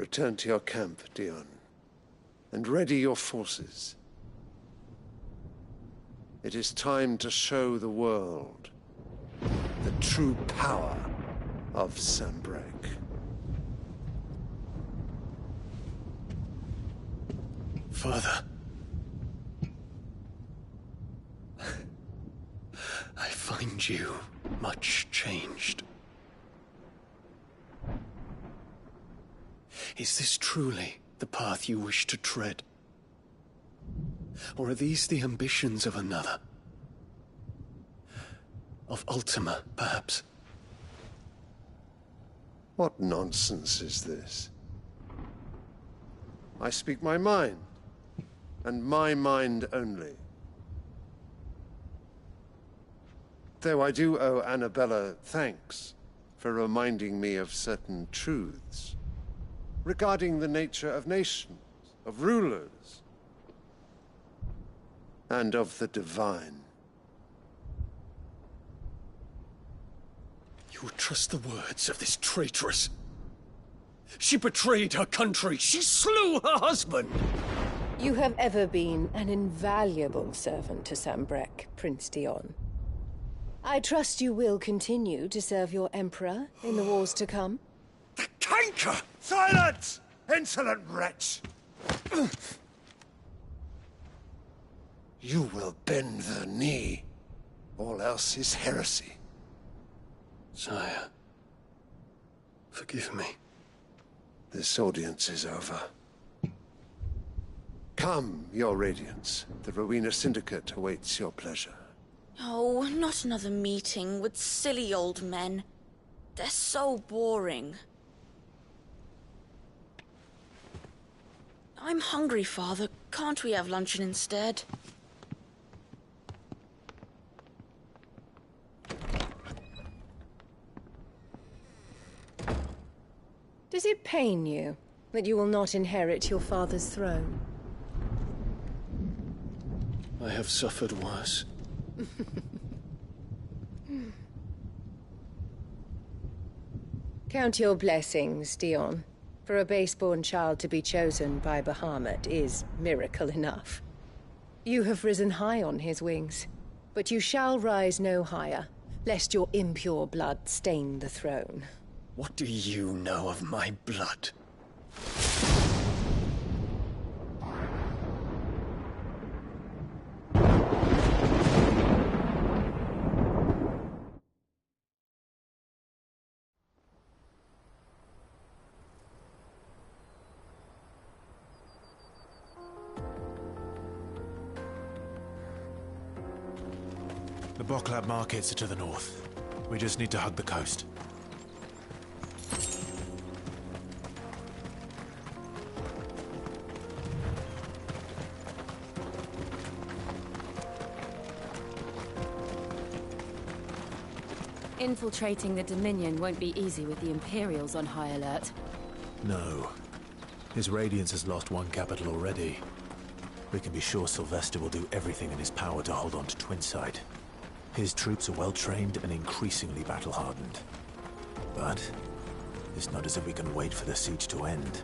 Speaker 5: Return to your camp, Dion, and ready your forces. It is time to show the world the true power of Sanbreque.
Speaker 21: Father. I find you much changed. Is this truly the path you wish to tread? Or are these the ambitions of another? Of Ultima, perhaps?
Speaker 5: What nonsense is this? I speak my mind, and my mind only. Though I do owe Annabella thanks for reminding me of certain truths regarding the nature of nations, of rulers, and of the divine.
Speaker 21: You would trust the words of this traitress? She betrayed her country. She slew her husband.
Speaker 7: You have ever been an invaluable servant to Sanbreque, Prince Dion. I trust you will continue to serve your Emperor in the wars to come.
Speaker 5: The canker! Silence! Insolent wretch! You will bend the knee. All else is heresy.
Speaker 21: Sire, forgive me.
Speaker 5: This audience is over. Come, your Radiance. The Rowena Syndicate awaits your pleasure.
Speaker 22: Oh, not another meeting with silly old men. They're so boring. I'm hungry, Father. Can't we have luncheon instead?
Speaker 7: Does it pain you that you will not inherit your father's throne?
Speaker 21: I have suffered worse.
Speaker 7: Count your blessings, Dion. For a base-born child to be chosen by Bahamut is miracle enough. You have risen high on his wings, but you shall rise no higher, lest your impure blood stain the throne.
Speaker 21: What do you know of my blood?
Speaker 20: The Boklab markets are to the north. We just need to hug the coast.
Speaker 13: Infiltrating the Dominion won't be easy with the Imperials on high alert.
Speaker 20: No. His Radiance has lost one capital already. We can be sure Sylvester will do everything in his power to hold on to Twinside. His troops are well-trained and increasingly battle-hardened. But it's not as if we can wait for the siege to end.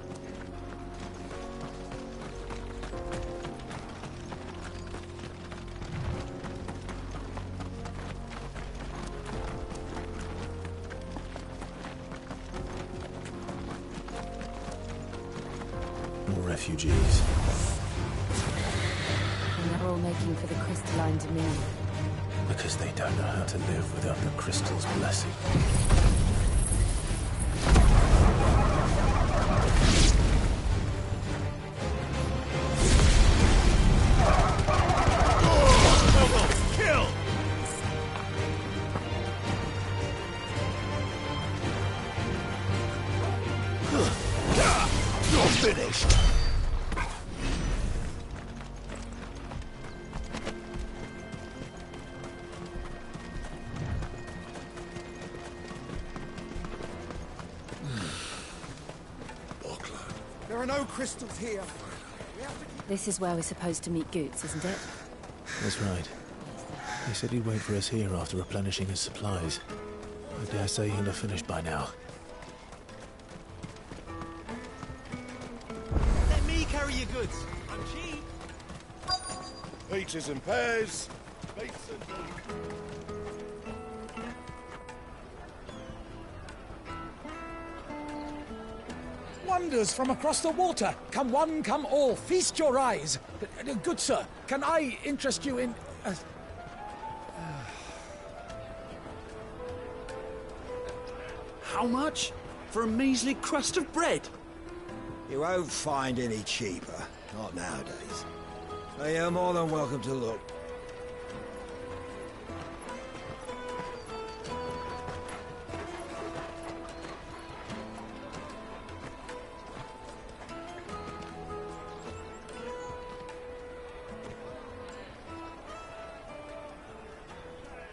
Speaker 20: More refugees.
Speaker 13: And they're all making for the crystalline Dominion.
Speaker 20: Because they don't know how to live without the crystal's blessing.
Speaker 21: Kill!
Speaker 5: You're finished!
Speaker 23: There are no crystals here.
Speaker 13: This is where we're supposed to meet Goots, isn't it?
Speaker 20: That's right. He said he'd wait for us here after replenishing his supplies. I dare say he'll have finished by now.
Speaker 3: your goods? I'm cheap.
Speaker 14: Peaches and pears. Beets and...
Speaker 23: Wonders from across the water. Come one, come all. Feast your eyes. Good sir, can I interest you in...
Speaker 3: How much? For a measly crust of bread?
Speaker 4: You won't find any cheaper. Not nowadays. But you're more than welcome to look.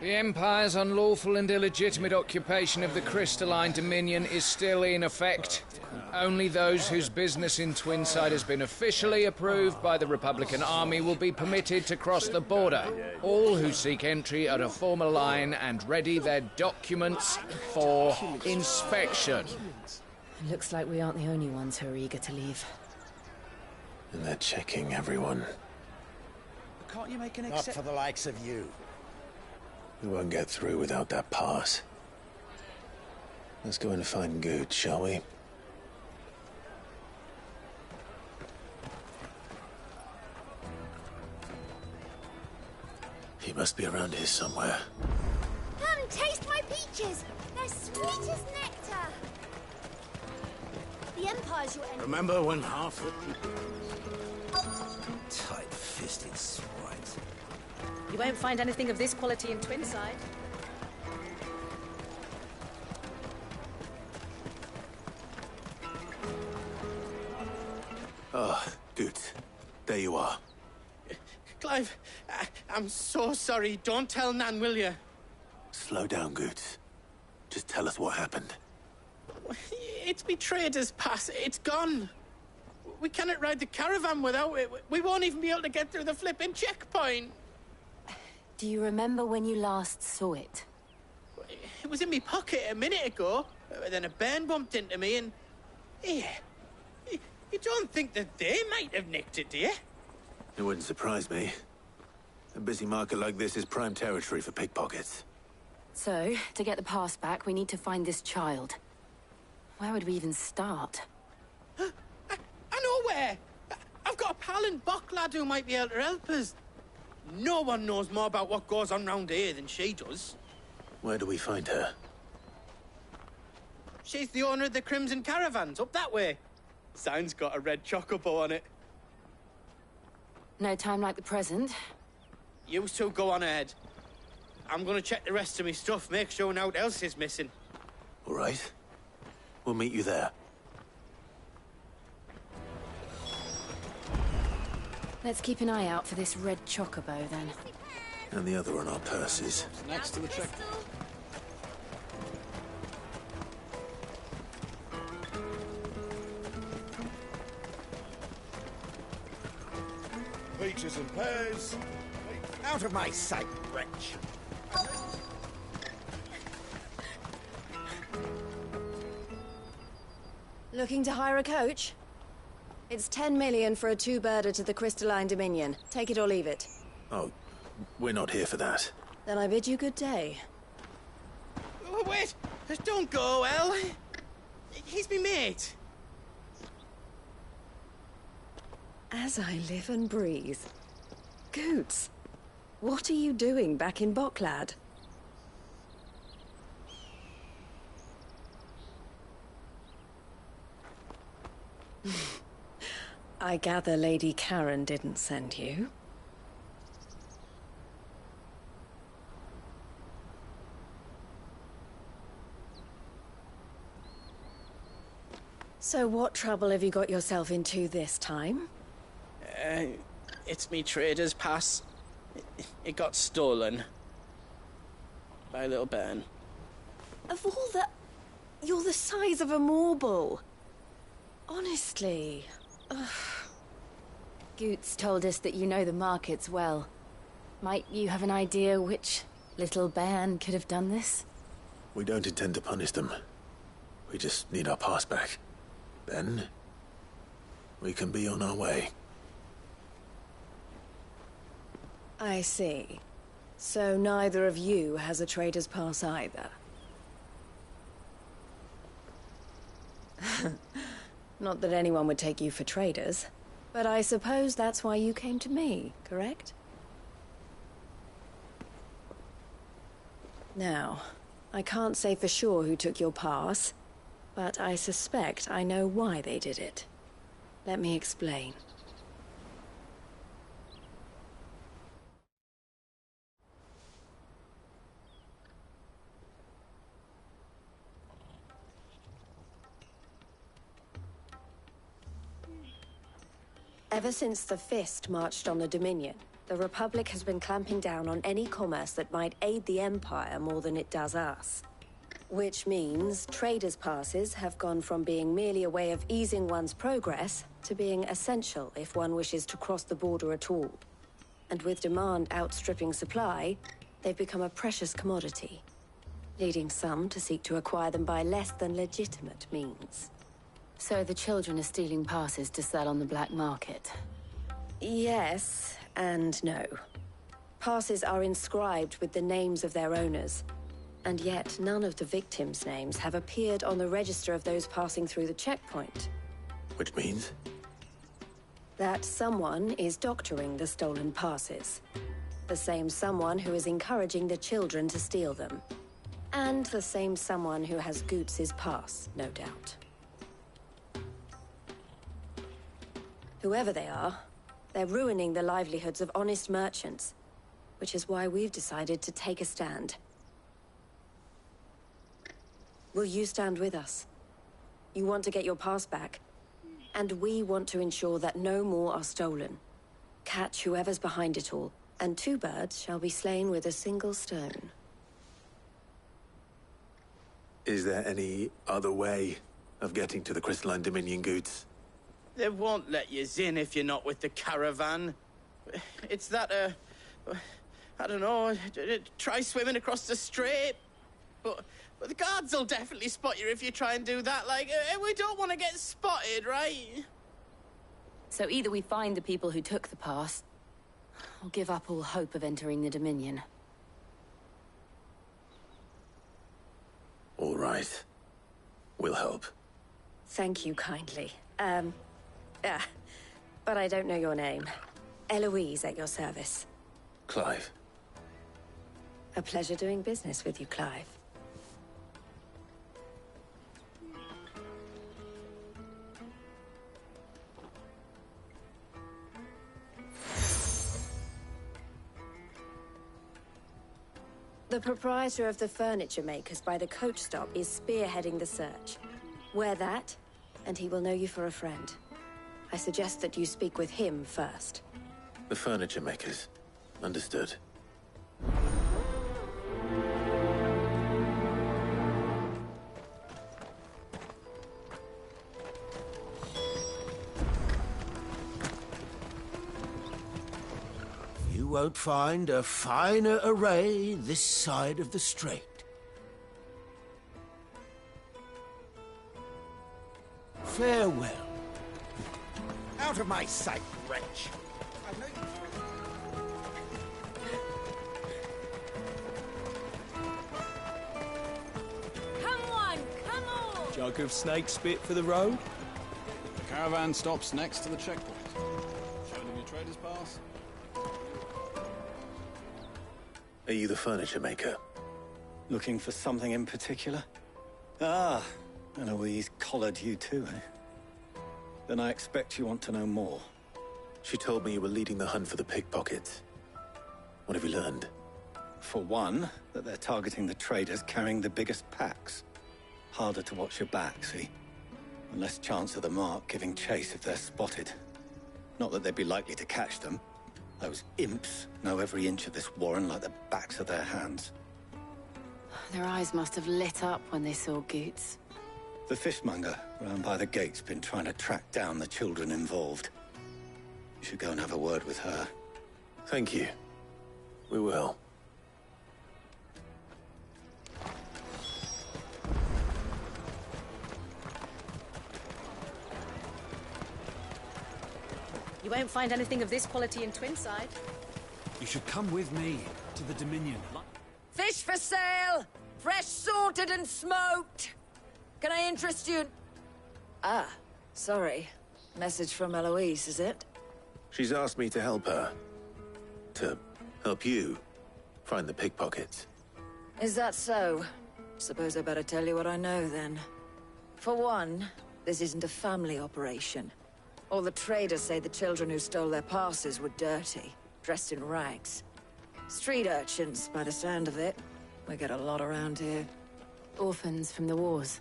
Speaker 8: The Empire's unlawful and illegitimate occupation of the Crystalline Dominion is still in effect. Only those whose business in Twinside has been officially approved by the Republican Army will be permitted to cross the border. All who seek entry are to form a line and ready their documents for inspection.
Speaker 6: Looks like we aren't the only ones who are eager to leave.
Speaker 2: And they're checking everyone.
Speaker 3: Can't you make an
Speaker 4: Not for the likes of you.
Speaker 2: We won't get through without that pass. Let's go in and find Good, shall we? He must be around here somewhere.
Speaker 9: Come, taste my peaches! They're sweet as nectar! The Empire's your enemy.
Speaker 3: Remember when half the people... Tight-fisted swines.
Speaker 6: You won't find anything of this quality in Twinside.
Speaker 2: Oh, Good. There you are.
Speaker 18: Clive, I'm so sorry. Don't tell Nan, will you?
Speaker 2: Slow down, Good. Just tell us what happened.
Speaker 18: It's betrayed us, Pass. It's gone. We cannot ride the caravan without it. We won't even be able to get through the flipping checkpoint.
Speaker 13: Do you remember when you last saw it?
Speaker 18: It was in my pocket a minute ago. Then a bairn bumped into me and... Yeah. You don't think that they might have nicked it, do you?
Speaker 2: It wouldn't surprise me. A busy market like this is prime territory for pickpockets.
Speaker 13: So, to get the pass back, we need to find this child. Where would we even start?
Speaker 18: I know where! I've got a pal in Bocklad who might be able to help us. No one knows more about what goes on round here than she does.
Speaker 2: Where do we find her?
Speaker 18: She's the owner of the Crimson Caravans, up that way. Sign's got a red chocobo on it.
Speaker 13: No time like the present.
Speaker 18: You two go on ahead. I'm gonna check the rest of my stuff, make sure nothing else is missing.
Speaker 2: All right. We'll meet you there.
Speaker 13: Let's keep an eye out for this red chocobo, then.
Speaker 2: And the other on our purses.
Speaker 3: Next to the check.
Speaker 14: Peaches and pears.
Speaker 4: Out of my sight, wretch.
Speaker 7: Looking to hire a coach? It's 10 million for a two-birder to the Crystalline Dominion. Take it or leave it.
Speaker 2: Oh, we're not here for that.
Speaker 7: Then I bid you good day.
Speaker 18: Oh, wait! Don't go, El. He's me mate.
Speaker 7: As I live and breathe. Goots, what are you doing back in Bocklad? I gather Lady Karen didn't send you. So what trouble have you got yourself into this time?
Speaker 18: It's me trader's pass. It got stolen. By a little bairn.
Speaker 7: Of all the... You're the size of a marble. Honestly. Ugh.
Speaker 13: Goots told us that you know the markets well. Might you have an idea which little bairn could have done this?
Speaker 2: We don't intend to punish them. We just need our pass back. Then, we can be on our way.
Speaker 7: I see. So neither of you has a trader's pass either. Not that anyone would take you for traders, but I suppose that's why you came to me, correct? Now, I can't say for sure who took your pass, but I suspect I know why they did it. Let me explain. Ever since the Fist marched on the Dominion, the Republic has been clamping down on any commerce that might aid the Empire more than it does us. Which means traders' passes have gone from being merely a way of easing one's progress to being essential if one wishes to cross the border at all. And with demand outstripping supply, they've become a precious commodity, leading some to seek to acquire them by less than legitimate means.
Speaker 13: So the children are stealing passes to sell on the black market?
Speaker 7: Yes, and no. Passes are inscribed with the names of their owners, and yet none of the victims' names have appeared on the register of those passing through the checkpoint.
Speaker 2: Which means?
Speaker 7: That someone is doctoring the stolen passes. The same someone who is encouraging the children to steal them. And the same someone who has Goots's pass, no doubt. Whoever they are, they're ruining the livelihoods of honest merchants, which is why we've decided to take a stand. Will you stand with us? You want to get your pass back, and we want to ensure that no more are stolen. Catch whoever's behind it all, and two birds shall be slain with a single stone.
Speaker 2: Is there any other way of getting to the Crystalline Dominion Goots?
Speaker 18: They won't let you in if you're not with the caravan. It's that, I don't know, try swimming across the strait. But the guards will definitely spot you if you try and do that. Like, we don't want to get spotted, right?
Speaker 13: So either we find the people who took the pass, or give up all hope of entering the Dominion.
Speaker 2: All right. We'll help.
Speaker 7: Thank you kindly. But I don't know your name. Eloise at your service.
Speaker 2: Clive.
Speaker 7: A pleasure doing business with you, Clive. The proprietor of the furniture makers by the coach stop is spearheading the search. Wear that, and he will know you for a friend. I suggest that you speak with him first.
Speaker 2: The furniture makers. Understood.
Speaker 12: You won't find a finer array this side of the strait. Farewell.
Speaker 23: Out of my sight, wretch!
Speaker 6: Come on, come on!
Speaker 21: Jug of snake spit for the road? The caravan stops next to the checkpoint. Show them your trader's pass.
Speaker 2: Are you the furniture maker?
Speaker 10: Looking for something in particular? Ah, Eloise collared you too, eh? Then I expect you want to know more.
Speaker 2: She told me you were leading the hunt for the pickpockets. What have you learned?
Speaker 10: For one, that they're targeting the traders carrying the biggest packs. Harder to watch your back, see? And less chance of the mark giving chase if they're spotted. Not that they'd be likely to catch them. Those imps know every inch of this warren like the backs of their hands.
Speaker 13: Their eyes must have lit up when they saw Goots.
Speaker 10: The fishmonger round by the gate's been trying to track down the children involved. You should go and have a word with her.
Speaker 2: Thank you. We will.
Speaker 6: You won't find anything of this quality in Twinside.
Speaker 23: You should come with me to the Dominion.
Speaker 6: Fish for sale! Fresh sorted and smoked! Can I interest you in... Ah, sorry. Message from Eloise, is it?
Speaker 2: She's asked me to help her. To help you find the pickpockets.
Speaker 6: Is that so? Suppose I better tell you what I know, then. For one, this isn't a family operation. All the traders say the children who stole their passes were dirty, dressed in rags. Street urchins, by the sound of it. We get a lot around here.
Speaker 13: Orphans from the wars.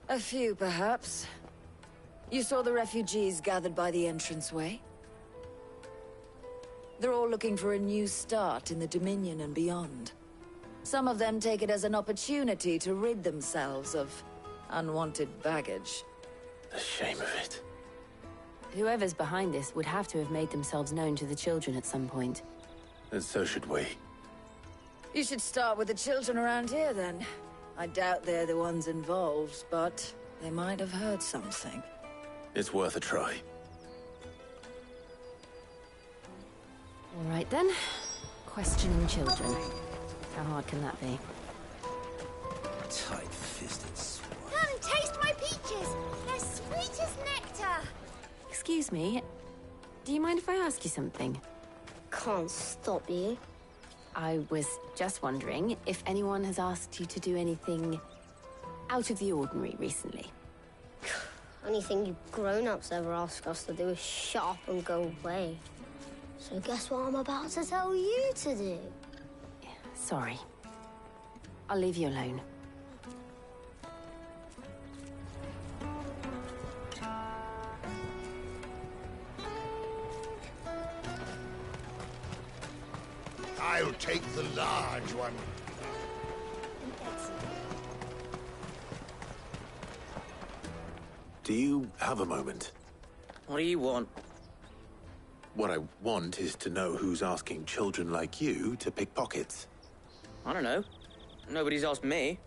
Speaker 6: A few, perhaps. You saw the refugees gathered by the entranceway? They're all looking for a new start in the Dominion and beyond. Some of them take it as an opportunity to rid themselves of unwanted baggage.
Speaker 2: The shame of it.
Speaker 13: Whoever's behind this would have to have made themselves known to the children at some point.
Speaker 2: And so should we.
Speaker 6: You should start with the children around here, then. I doubt they're the ones involved, but they might have heard something.
Speaker 2: It's worth a try.
Speaker 13: All right, then. Questioning children. How hard can that be?
Speaker 4: Tight-fisted swine.
Speaker 9: Come and taste my peaches. They're sweet as nectar.
Speaker 13: Excuse me. Do you mind if I ask you something?
Speaker 9: Can't stop you.
Speaker 13: I was just wondering if anyone has asked you to do anything out of the ordinary recently.
Speaker 9: Anything you grown-ups ever ask us to do is shut up and go away. So guess what I'm about to tell you to do?
Speaker 13: Sorry. I'll leave you alone.
Speaker 1: I'll take the large one.
Speaker 2: Do you have a moment?
Speaker 18: What do you want?
Speaker 2: What I want is to know who's asking children like you to pick pockets.
Speaker 18: I don't know. Nobody's asked me.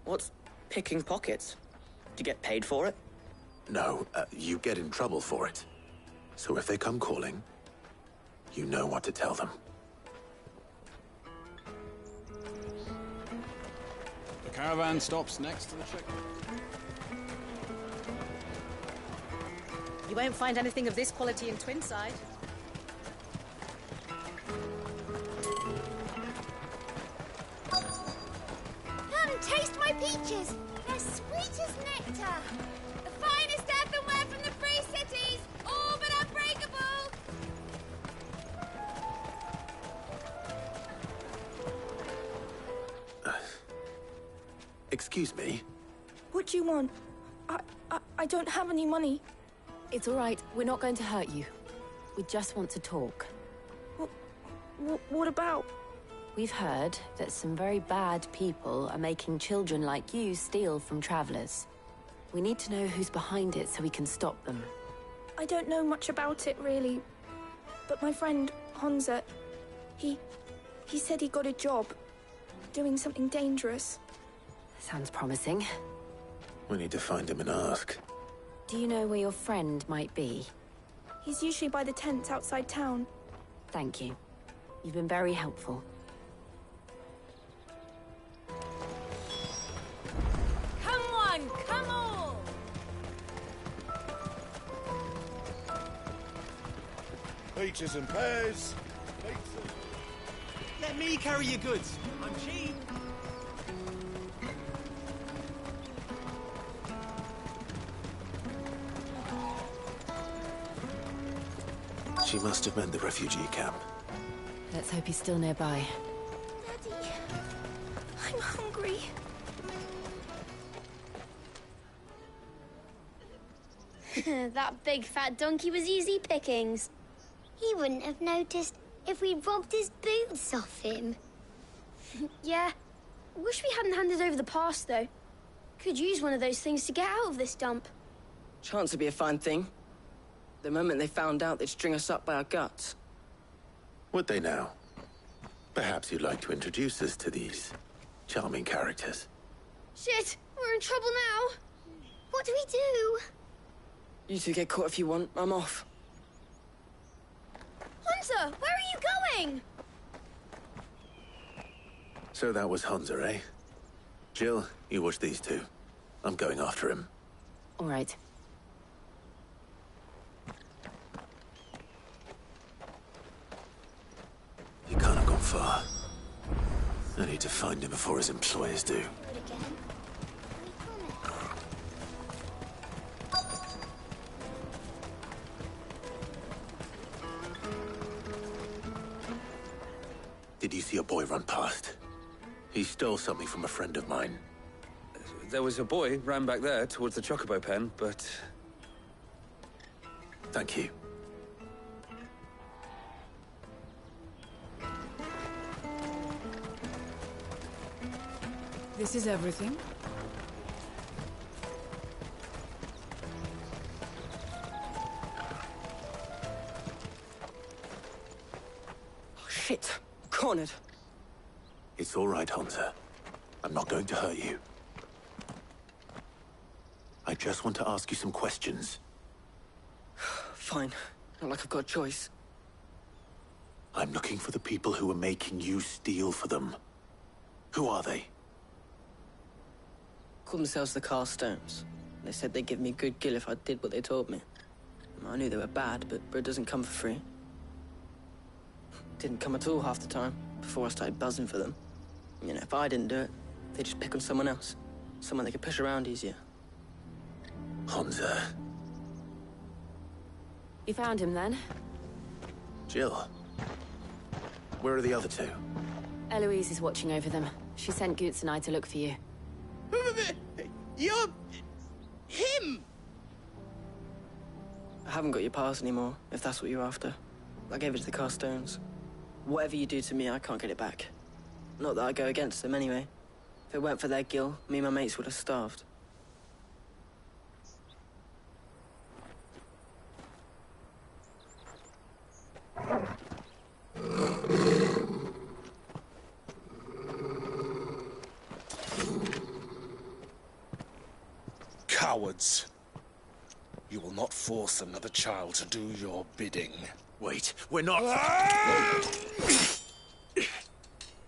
Speaker 18: What's picking pockets? Do you get paid for it?
Speaker 2: No, you get in trouble for it. So if they come calling, you know what to tell them.
Speaker 21: The caravan stops next to the checkpoint.
Speaker 11: You won't find anything of this quality in Twinside.
Speaker 9: Come and taste my peaches. They're sweet as nectar. The finest earthenware from the Free Cities, all but unbreakable.
Speaker 2: Excuse me?
Speaker 15: What do you want? I don't have any money.
Speaker 13: It's all right. We're not going to hurt you. We just want to talk.
Speaker 15: What about?
Speaker 13: We've heard that some very bad people are making children like you steal from travelers. We need to know who's behind it so we can stop them.
Speaker 15: I don't know much about it, really. But my friend, Honza, he said he got a job doing something dangerous.
Speaker 13: Sounds promising.
Speaker 2: We need to find him and ask.
Speaker 13: Do you know where your friend might be?
Speaker 15: He's usually by the tents outside town.
Speaker 13: Thank you. You've been very helpful.
Speaker 6: Come on, come on!
Speaker 1: Peaches and pears.
Speaker 24: Let me carry your goods. I'm cheap.
Speaker 2: She must have meant the refugee camp.
Speaker 13: Let's hope he's still nearby.
Speaker 15: Daddy, I'm hungry.
Speaker 9: That big fat donkey was easy pickings. He wouldn't have noticed if we'd robbed his boots off him.
Speaker 25: Yeah. Wish we hadn't handed over the pass, though. Could use one of those things to get out of this dump.
Speaker 18: Chance would be a fine thing. The moment they found out, they'd string us up by our guts.
Speaker 2: Would they now? Perhaps you'd like to introduce us to these charming characters.
Speaker 25: Shit! We're in trouble now!
Speaker 9: What do we do?
Speaker 18: You two get caught if you want. I'm off.
Speaker 25: Hansa, where are you going?
Speaker 2: So that was Hansa, eh? Jill, you watch these two. I'm going after him.
Speaker 13: All right.
Speaker 2: He can't have gone far. I need to find him before his employers do. Did you see a boy run past? He stole something from a friend of mine.
Speaker 5: There was a boy ran back there towards the chocobo pen, but...
Speaker 2: Thank you.
Speaker 16: This is everything?
Speaker 17: Oh, shit. Cornered.
Speaker 2: It's all right, Hansa. I'm not going to hurt you. I just want to ask you some questions.
Speaker 17: Fine. Not like I've got a choice.
Speaker 2: I'm looking for the people who are making you steal for them. Who are they?
Speaker 17: Called themselves the Carstones. They said they'd give me good gill if I did what they told me. I knew they were bad, but bread doesn't come for free. Didn't come at all half the time, before I started buzzing for them. You know, if I didn't do it, they'd just pick on someone else. Someone they could push around easier.
Speaker 2: Hansa.
Speaker 13: You found him then?
Speaker 2: Jill. Where are the other two?
Speaker 13: Eloise is watching over them. She sent Goots and I to look for you.
Speaker 18: You're... him!
Speaker 17: I haven't got your pass anymore, if that's what you're after. I gave it to the Carstones. Whatever you do to me, I can't get it back. Not that I go against them anyway. If it weren't for their gill, me and my mates would have starved.
Speaker 1: Cowards. You will not force another child to do your bidding.
Speaker 2: Wait, we're not...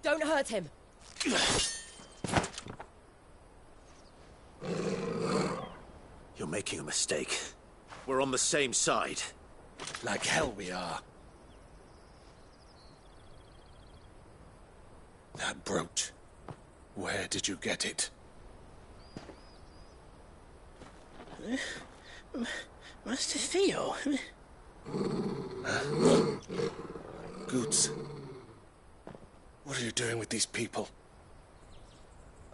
Speaker 16: Don't hurt him.
Speaker 2: You're making a mistake. We're on the same side.
Speaker 1: Like hell we are. That brooch. Where did you get it?
Speaker 18: Master Theo.
Speaker 1: Goots. What are you doing with these people?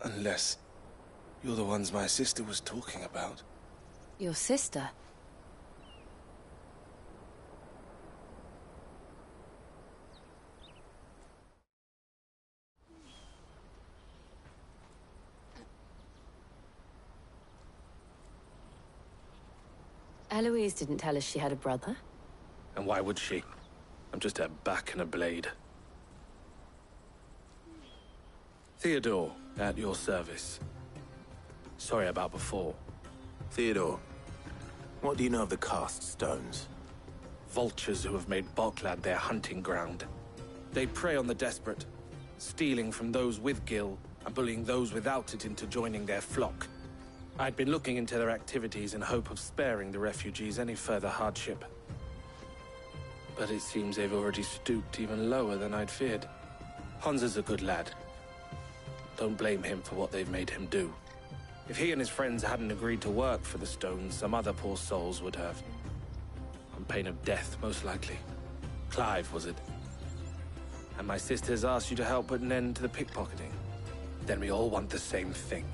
Speaker 1: Unless you're the ones my sister was talking about.
Speaker 13: Your sister? Eloise didn't tell us she had a brother.
Speaker 5: And why would she? I'm just a back and a blade. Theodore, at your service. Sorry about before.
Speaker 2: Theodore, what do you know of the Cast Stones?
Speaker 5: Vultures who have made Boklad their hunting ground. They prey on the desperate, stealing from those with gill and bullying those without it into joining their flock. I'd been looking into their activities in hope of sparing the refugees any further hardship. But it seems they've already stooped even lower than I'd feared. Hansa's a good lad. Don't blame him for what they've made him do. If he and his friends hadn't agreed to work for the Stones, some other poor souls would have. On pain of death, most likely. Clive, was it? And my sisters asked you to help put an end to the pickpocketing. Then we all want the same thing.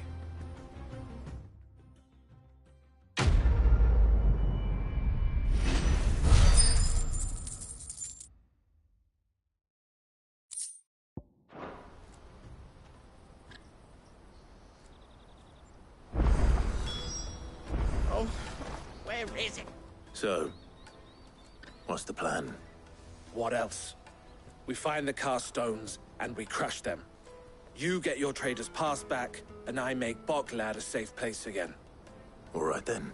Speaker 18: Where is it?
Speaker 2: So, what's the plan?
Speaker 5: What else? We find the Carstones, and we crush them. You get your trader's pass back, and I make Boklad a safe place again.
Speaker 2: All right then.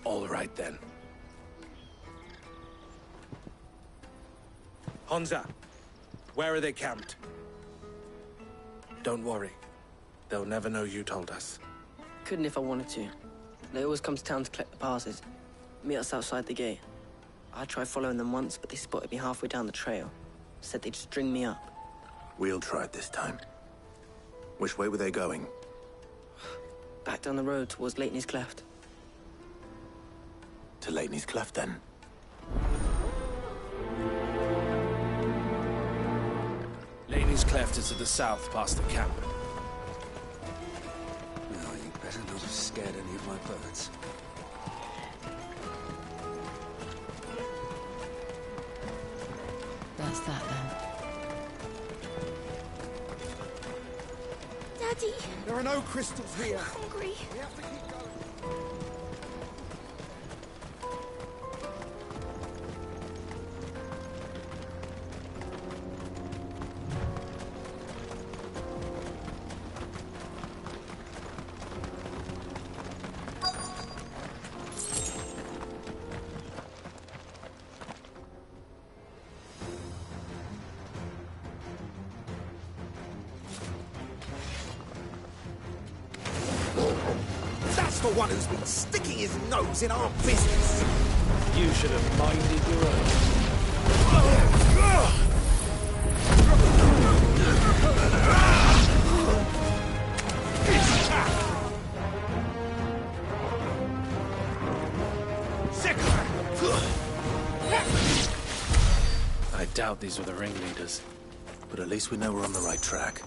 Speaker 5: All right then. Honza, where are they camped? Don't worry. They'll never know you told us.
Speaker 17: Couldn't if I wanted to. They always come to town to collect the passes. Meet us outside the gate. I tried following them once, but they spotted me halfway down the trail. Said they'd string me up.
Speaker 2: We'll try it this time. Which way were they going?
Speaker 17: Back down the road towards Leitney's Cleft.
Speaker 2: To Leitney's Cleft, then?
Speaker 5: Leitney's Cleft is to the south, past the camp.
Speaker 1: No, you better not have scared any of my birds.
Speaker 6: That's that, then.
Speaker 25: Daddy!
Speaker 1: There are no crystals here.
Speaker 25: I'm hungry.
Speaker 1: We have to keep going.
Speaker 3: That's the one who's been sticking his nose in our business.
Speaker 5: You should have minded your own. I doubt these were the ringleaders.
Speaker 2: But at least we know we're on the right track.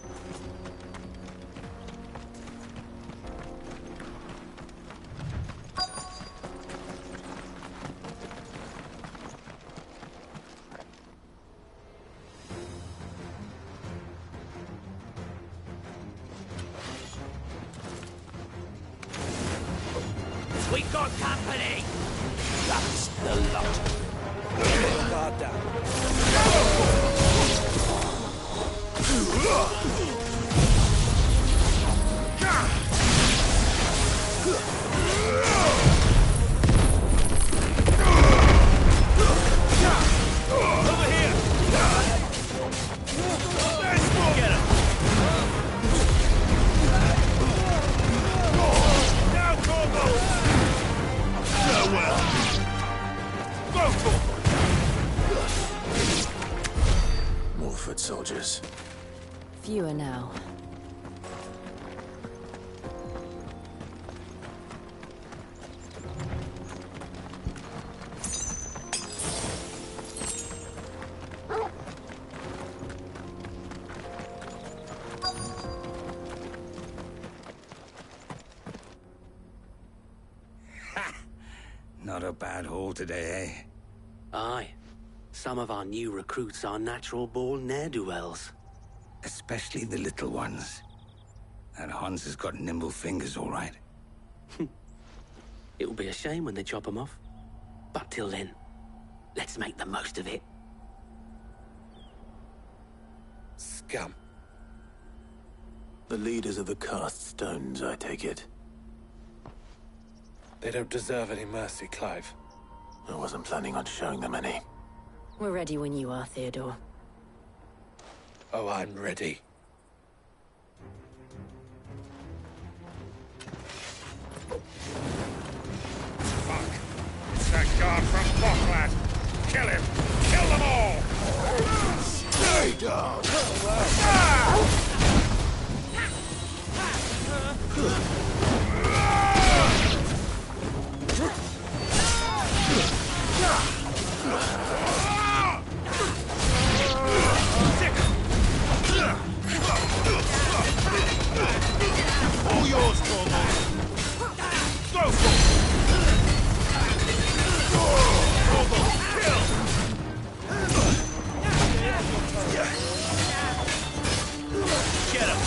Speaker 3: We got company. That's the lot. Guard down.
Speaker 8: Over here. Get him. Now, Corvo. Farewell. Go for
Speaker 2: More foot soldiers.
Speaker 6: Fewer now.
Speaker 4: Not a bad haul today, eh?
Speaker 19: Aye. Some of our new recruits are natural-born ne'er-do-wells.
Speaker 4: Especially the little ones. That Hans has got nimble fingers, all right.
Speaker 19: It'll be a shame when they chop them off. But till then, let's make the most of it.
Speaker 5: Scum.
Speaker 2: The leaders of the cast stones, I take it.
Speaker 5: They don't deserve any mercy, Clive.
Speaker 2: I wasn't planning on showing them any.
Speaker 13: We're ready when you are, Theodore.
Speaker 5: Oh, I'm ready.
Speaker 8: Fuck. It's that guard from Bocklad. Kill him. Kill them all.
Speaker 3: Stay down.
Speaker 8: All yours, Corvo. Go for it. Corvo, kill. Get him.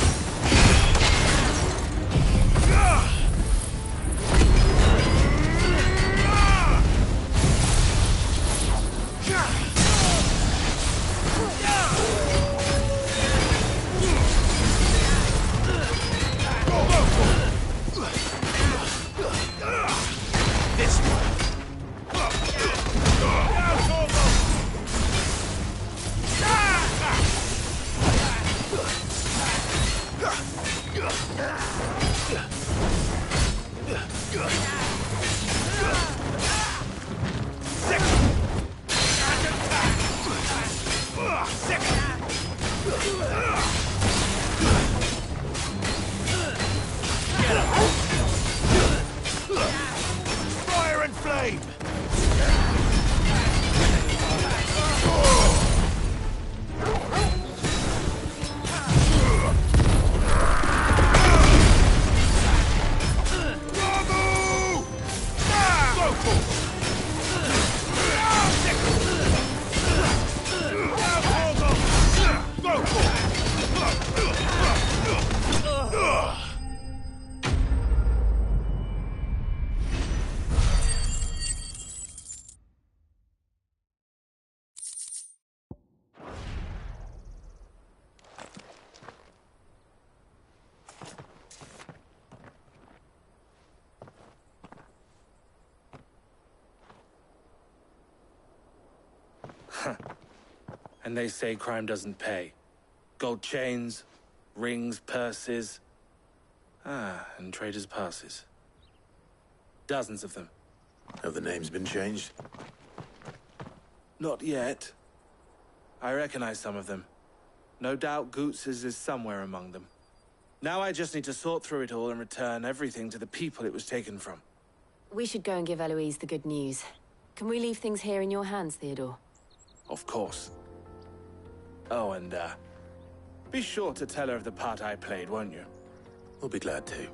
Speaker 5: And they say crime doesn't pay. Gold chains, rings, purses. And traders' passes. Dozens of them.
Speaker 2: Have the names been changed?
Speaker 5: Not yet. I recognize some of them. No doubt Goots's is somewhere among them. Now I just need to sort through it all and return everything to the people it was taken from.
Speaker 13: We should go and give Eloise the good news. Can we leave things here in your hands, Theodore?
Speaker 5: Of course. Oh, and, be sure to tell her of the part I played, won't you?
Speaker 2: We'll be glad to.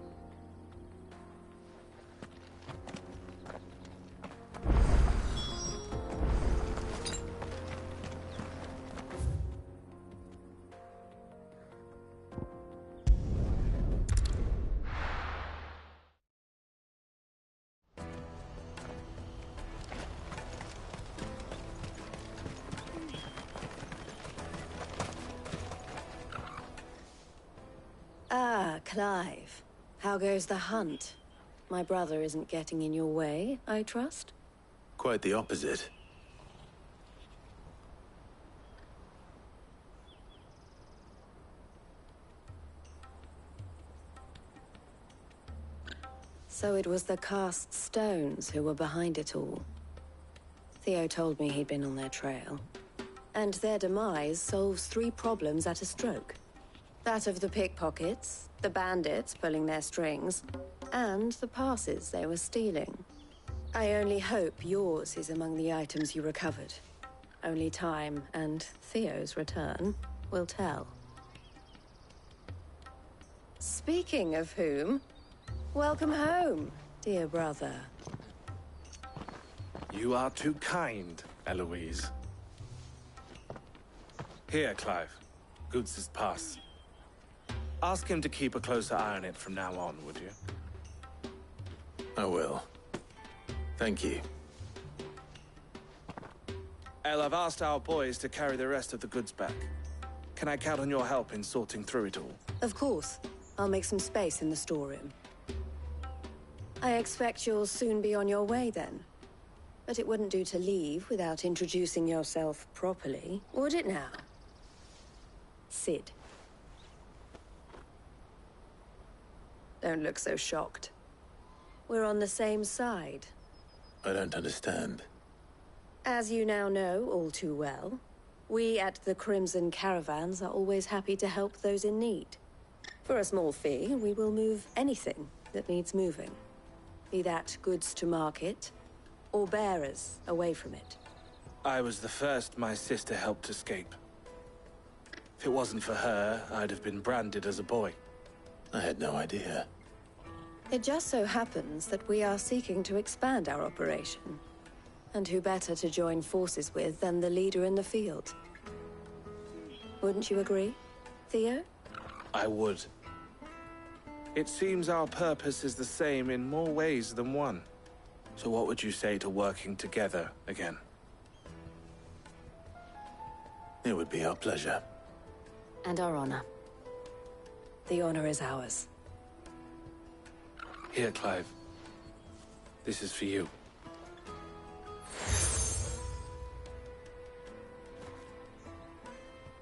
Speaker 6: Clive, how goes the hunt? My brother isn't getting in your way, I trust?
Speaker 2: Quite the opposite.
Speaker 6: So it was the cast stones who were behind it all. Theo told me he'd been on their trail. And their demise solves 3 problems at a stroke. That of the pickpockets, the bandits pulling their strings, and the passes they were stealing. I only hope yours is among the items you recovered. Only time and Theo's return will tell. Speaking of whom, welcome home, dear brother.
Speaker 5: You are too kind, Eloise. Here, Clive. Goots's pass. Ask him to keep a closer eye on it from now on, would you?
Speaker 2: I will. Thank you.
Speaker 5: El, I've asked our boys to carry the rest of the goods back. Can I count on your help in sorting through it all?
Speaker 6: Of course. I'll make some space in the storeroom. I expect you'll soon be on your way then. But it wouldn't do to leave without introducing yourself properly, would it now? Sid. Don't look so shocked. We're on the same side.
Speaker 2: I don't understand.
Speaker 6: As you now know all too well, we at the Crimson Caravans are always happy to help those in need. For a small fee, we will move anything that needs moving. Be that goods to market, or bearers away from it.
Speaker 5: I was the first my sister helped escape. If it wasn't for her, I'd have been branded as a boy.
Speaker 2: I had no idea.
Speaker 6: It just so happens that we are seeking to expand our operation. And who better to join forces with than the leader in the field? Wouldn't you agree, Theo?
Speaker 5: I would. It seems our purpose is the same in more ways than one. So what would you say to working together again?
Speaker 2: It would be our pleasure.
Speaker 13: And our honor.
Speaker 6: The honor is ours.
Speaker 5: Here, Clive. This is for you.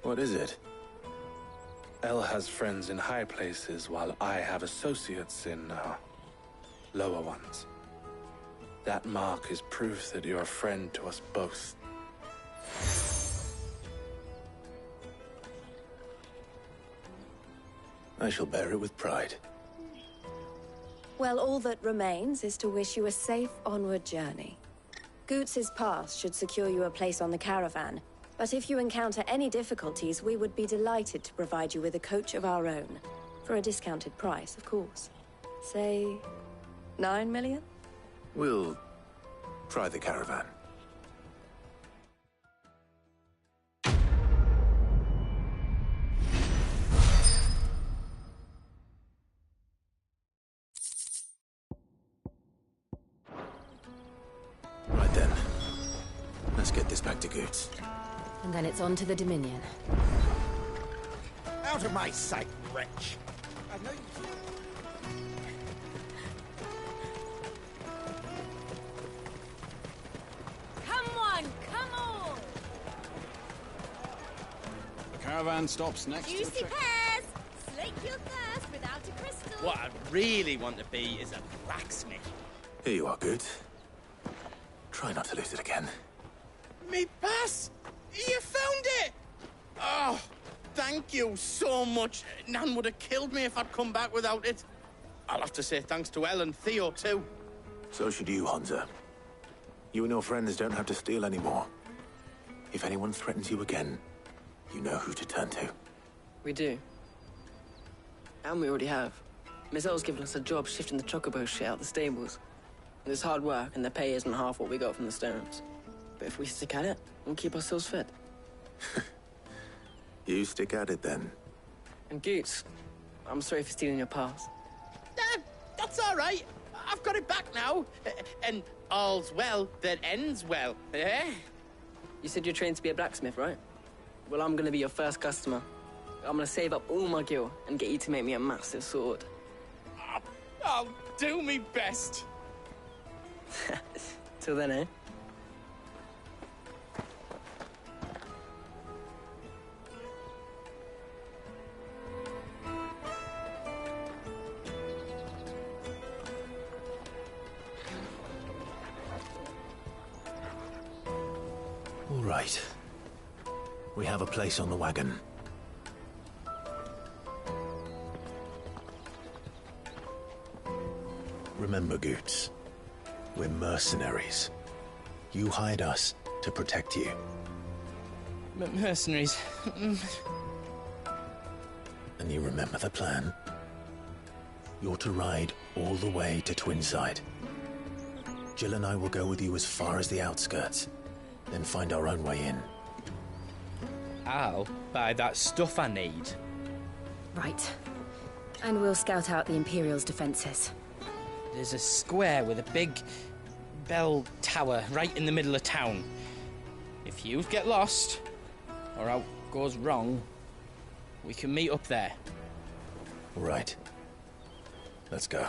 Speaker 2: What is it?
Speaker 5: El has friends in high places, while I have associates in, lower ones. That mark is proof that you're a friend to us both.
Speaker 2: I shall bear it with pride.
Speaker 6: Well, all that remains is to wish you a safe onward journey. Goots's pass should secure you a place on the caravan, but if you encounter any difficulties, we would be delighted to provide you with a coach of our own. For a discounted price, of course. Say, 9 million?
Speaker 2: We'll try the caravan. Right then. Let's get this back to Goots.
Speaker 13: And then it's on to the Dominion.
Speaker 3: Out of my sight, wretch! I know you...
Speaker 9: Come on, come on!
Speaker 7: Caravan stops next to the
Speaker 9: Juicy pears! Slake your thirst without a crystal.
Speaker 18: What I really want to be is a blacksmith.
Speaker 2: Here you are, Goods. Try not to lose it again.
Speaker 18: Me pass! You found it! Oh, thank you so much. Nan would have killed me if I'd come back without it. I'll have to say thanks to Elle and Theo, too.
Speaker 2: So should you, Honza. You and your friends don't have to steal anymore. If anyone threatens you again, you know who to turn to.
Speaker 17: We do. And we already have. Miss Elle's given us a job shifting the chocobo shit out the stables. It's hard work, and the pay isn't half what we got from the stones. But if we stick at it, we'll keep ourselves fit.
Speaker 2: You stick at it, then.
Speaker 17: And Goots, I'm sorry for stealing your pass.
Speaker 18: That's all right. I've got it back now. And all's well that ends well, eh?
Speaker 17: You said you're trained to be a blacksmith, right? Well, I'm gonna be your first customer. I'm gonna save up all my gil and get you to make me a massive sword.
Speaker 18: I'll do me best.
Speaker 17: Till then, eh?
Speaker 2: All right. We have a place on the wagon. Remember, Goots, we're mercenaries. You hired us to protect you.
Speaker 18: Mercenaries.
Speaker 2: And you remember the plan? You're to ride all the way to Twinside. Jill and I will go with you as far as the outskirts, then find our own way in.
Speaker 12: I'll buy that stuff I need.
Speaker 11: Right. And we'll scout out the Imperial's defenses.
Speaker 12: There's a square with a big bell tower right in the middle of town. If you get lost, or out goes wrong, we can meet up there.
Speaker 2: Right. Let's go.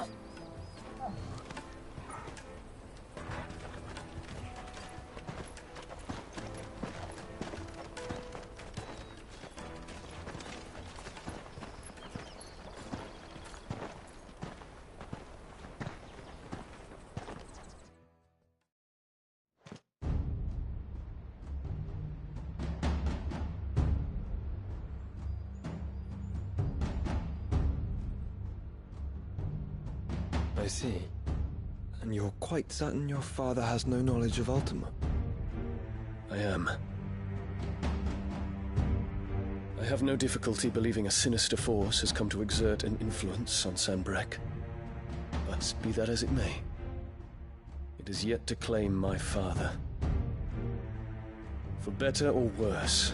Speaker 1: I see. And you're quite certain your father has no knowledge of Ultima?
Speaker 21: I am. I have no difficulty believing a sinister force has come to exert an influence on Sanbreque. But be that as it may, it is yet to claim my father. For better or worse,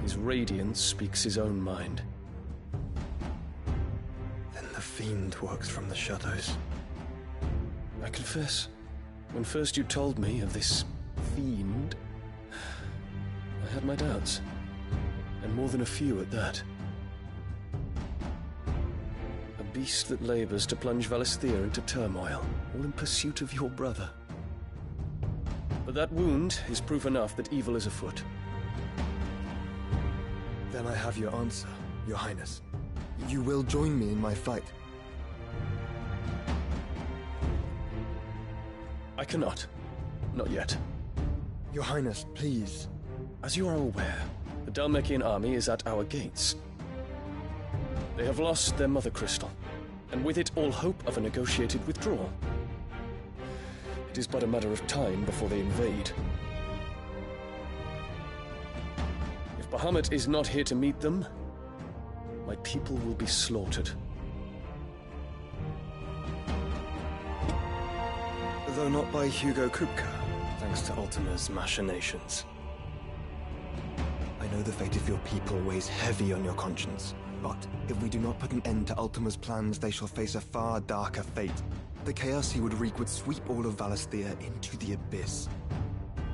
Speaker 21: his radiance speaks his own mind.
Speaker 1: Then the fiend works from the shadows.
Speaker 21: I confess, when first you told me of this fiend, I had my doubts, and more than a few at that. A beast that labors to plunge Valisthea into turmoil, all in pursuit of your brother. But that wound is proof enough that evil is afoot.
Speaker 1: Then I have your answer, Your Highness. You will join me in my fight.
Speaker 21: I cannot. Not yet.
Speaker 1: Your Highness, please.
Speaker 21: As you are aware, the Dhalmekian army is at our gates. They have lost their mother crystal, and with it all hope of a negotiated withdrawal. It is but a matter of time before they invade. If Bahamut is not here to meet them, my people will be slaughtered.
Speaker 1: Though not by Hugo Kupka, thanks to Ultima's machinations. I know the fate of your people weighs heavy on your conscience, but if we do not put an end to Ultima's plans, they shall face a far darker fate. The chaos he would wreak would sweep all of Valisthea into the abyss.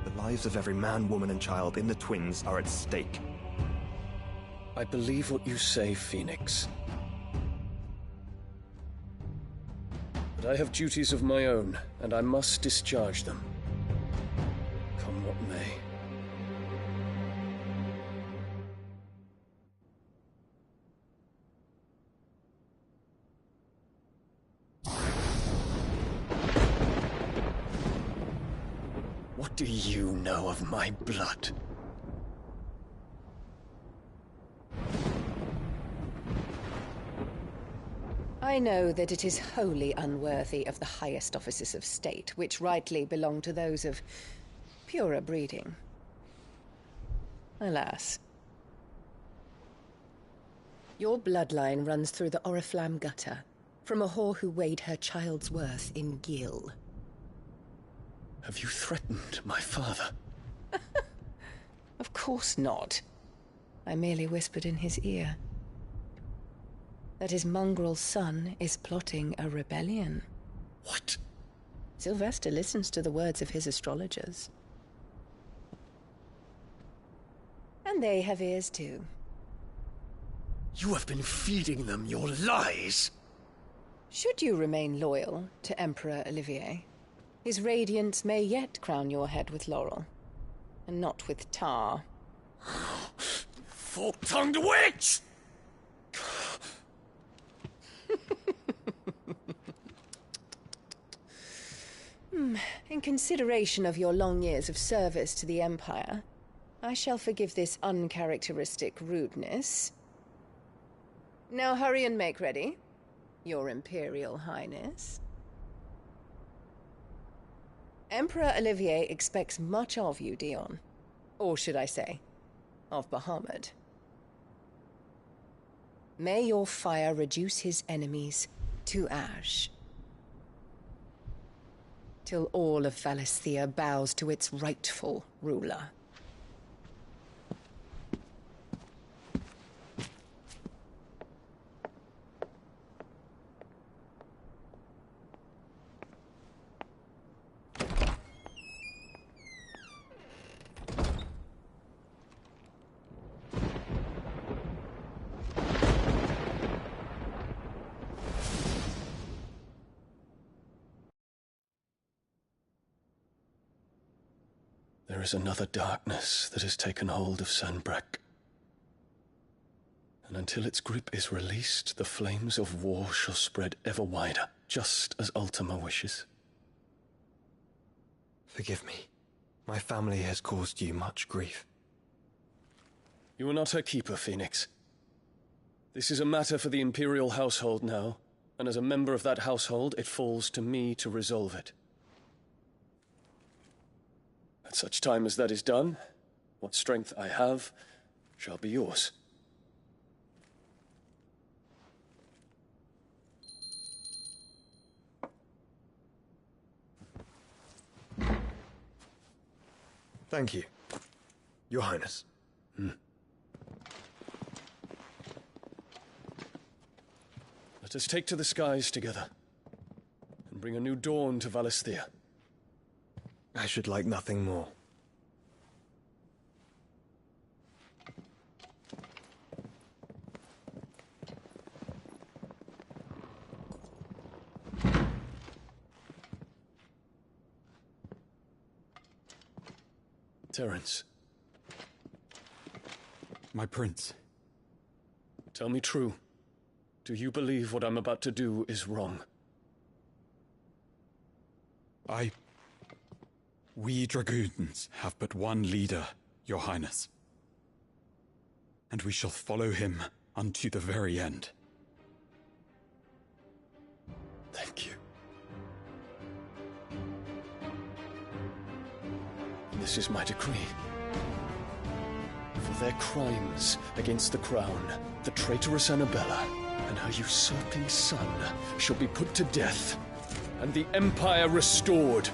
Speaker 1: The lives of every man, woman, and child in the Twins are at stake.
Speaker 21: I believe what you say, Phoenix. But I have duties of my own, and I must discharge them. Come what may. What do you know of my blood?
Speaker 7: I know that it is wholly unworthy of the highest offices of state, which rightly belong to those of purer breeding. Alas. Your bloodline runs through the Oriflamme gutter, from a whore who weighed her child's worth in gil.
Speaker 21: Have you threatened my father?
Speaker 7: Of course not. I merely whispered in his ear that his mongrel son is plotting a rebellion.
Speaker 21: What?
Speaker 7: Sylvester listens to the words of his astrologers. And they have ears too.
Speaker 21: You have been feeding them your lies!
Speaker 7: Should you remain loyal to Emperor Olivier, his radiance may yet crown your head with laurel, and not with tar.
Speaker 21: Fork-tongued witch!
Speaker 7: In consideration of your long years of service to the Empire, I shall forgive this uncharacteristic rudeness. Now hurry and make ready, Your Imperial Highness. Emperor Olivier expects much of you, Dion. Or should I say, of Bahamut. May your fire reduce his enemies to ash, till all of Valisthea bows to its rightful ruler.
Speaker 21: There is another darkness that has taken hold of Sanbreque. And until its grip is released, the flames of war shall spread ever wider, just as Ultima wishes.
Speaker 1: Forgive me. My family has caused you much grief.
Speaker 21: You are not her keeper, Phoenix. This is a matter for the Imperial household now, and as a member of that household, it falls to me to resolve it. At such time as that is done, what strength I have shall be yours.
Speaker 1: Thank you, Your Highness.
Speaker 21: Let us take to the skies together, and bring a new dawn to Valisthea.
Speaker 1: I should like nothing more.
Speaker 21: Terence.
Speaker 10: My prince.
Speaker 21: Tell me true. Do you believe what I'm about to do is wrong?
Speaker 10: We dragoons have but one leader, Your Highness. And we shall follow him unto the very end.
Speaker 21: Thank you. This is my decree. For their crimes against the crown, the traitorous Annabella and her usurping son shall be put to death, and the Empire restored.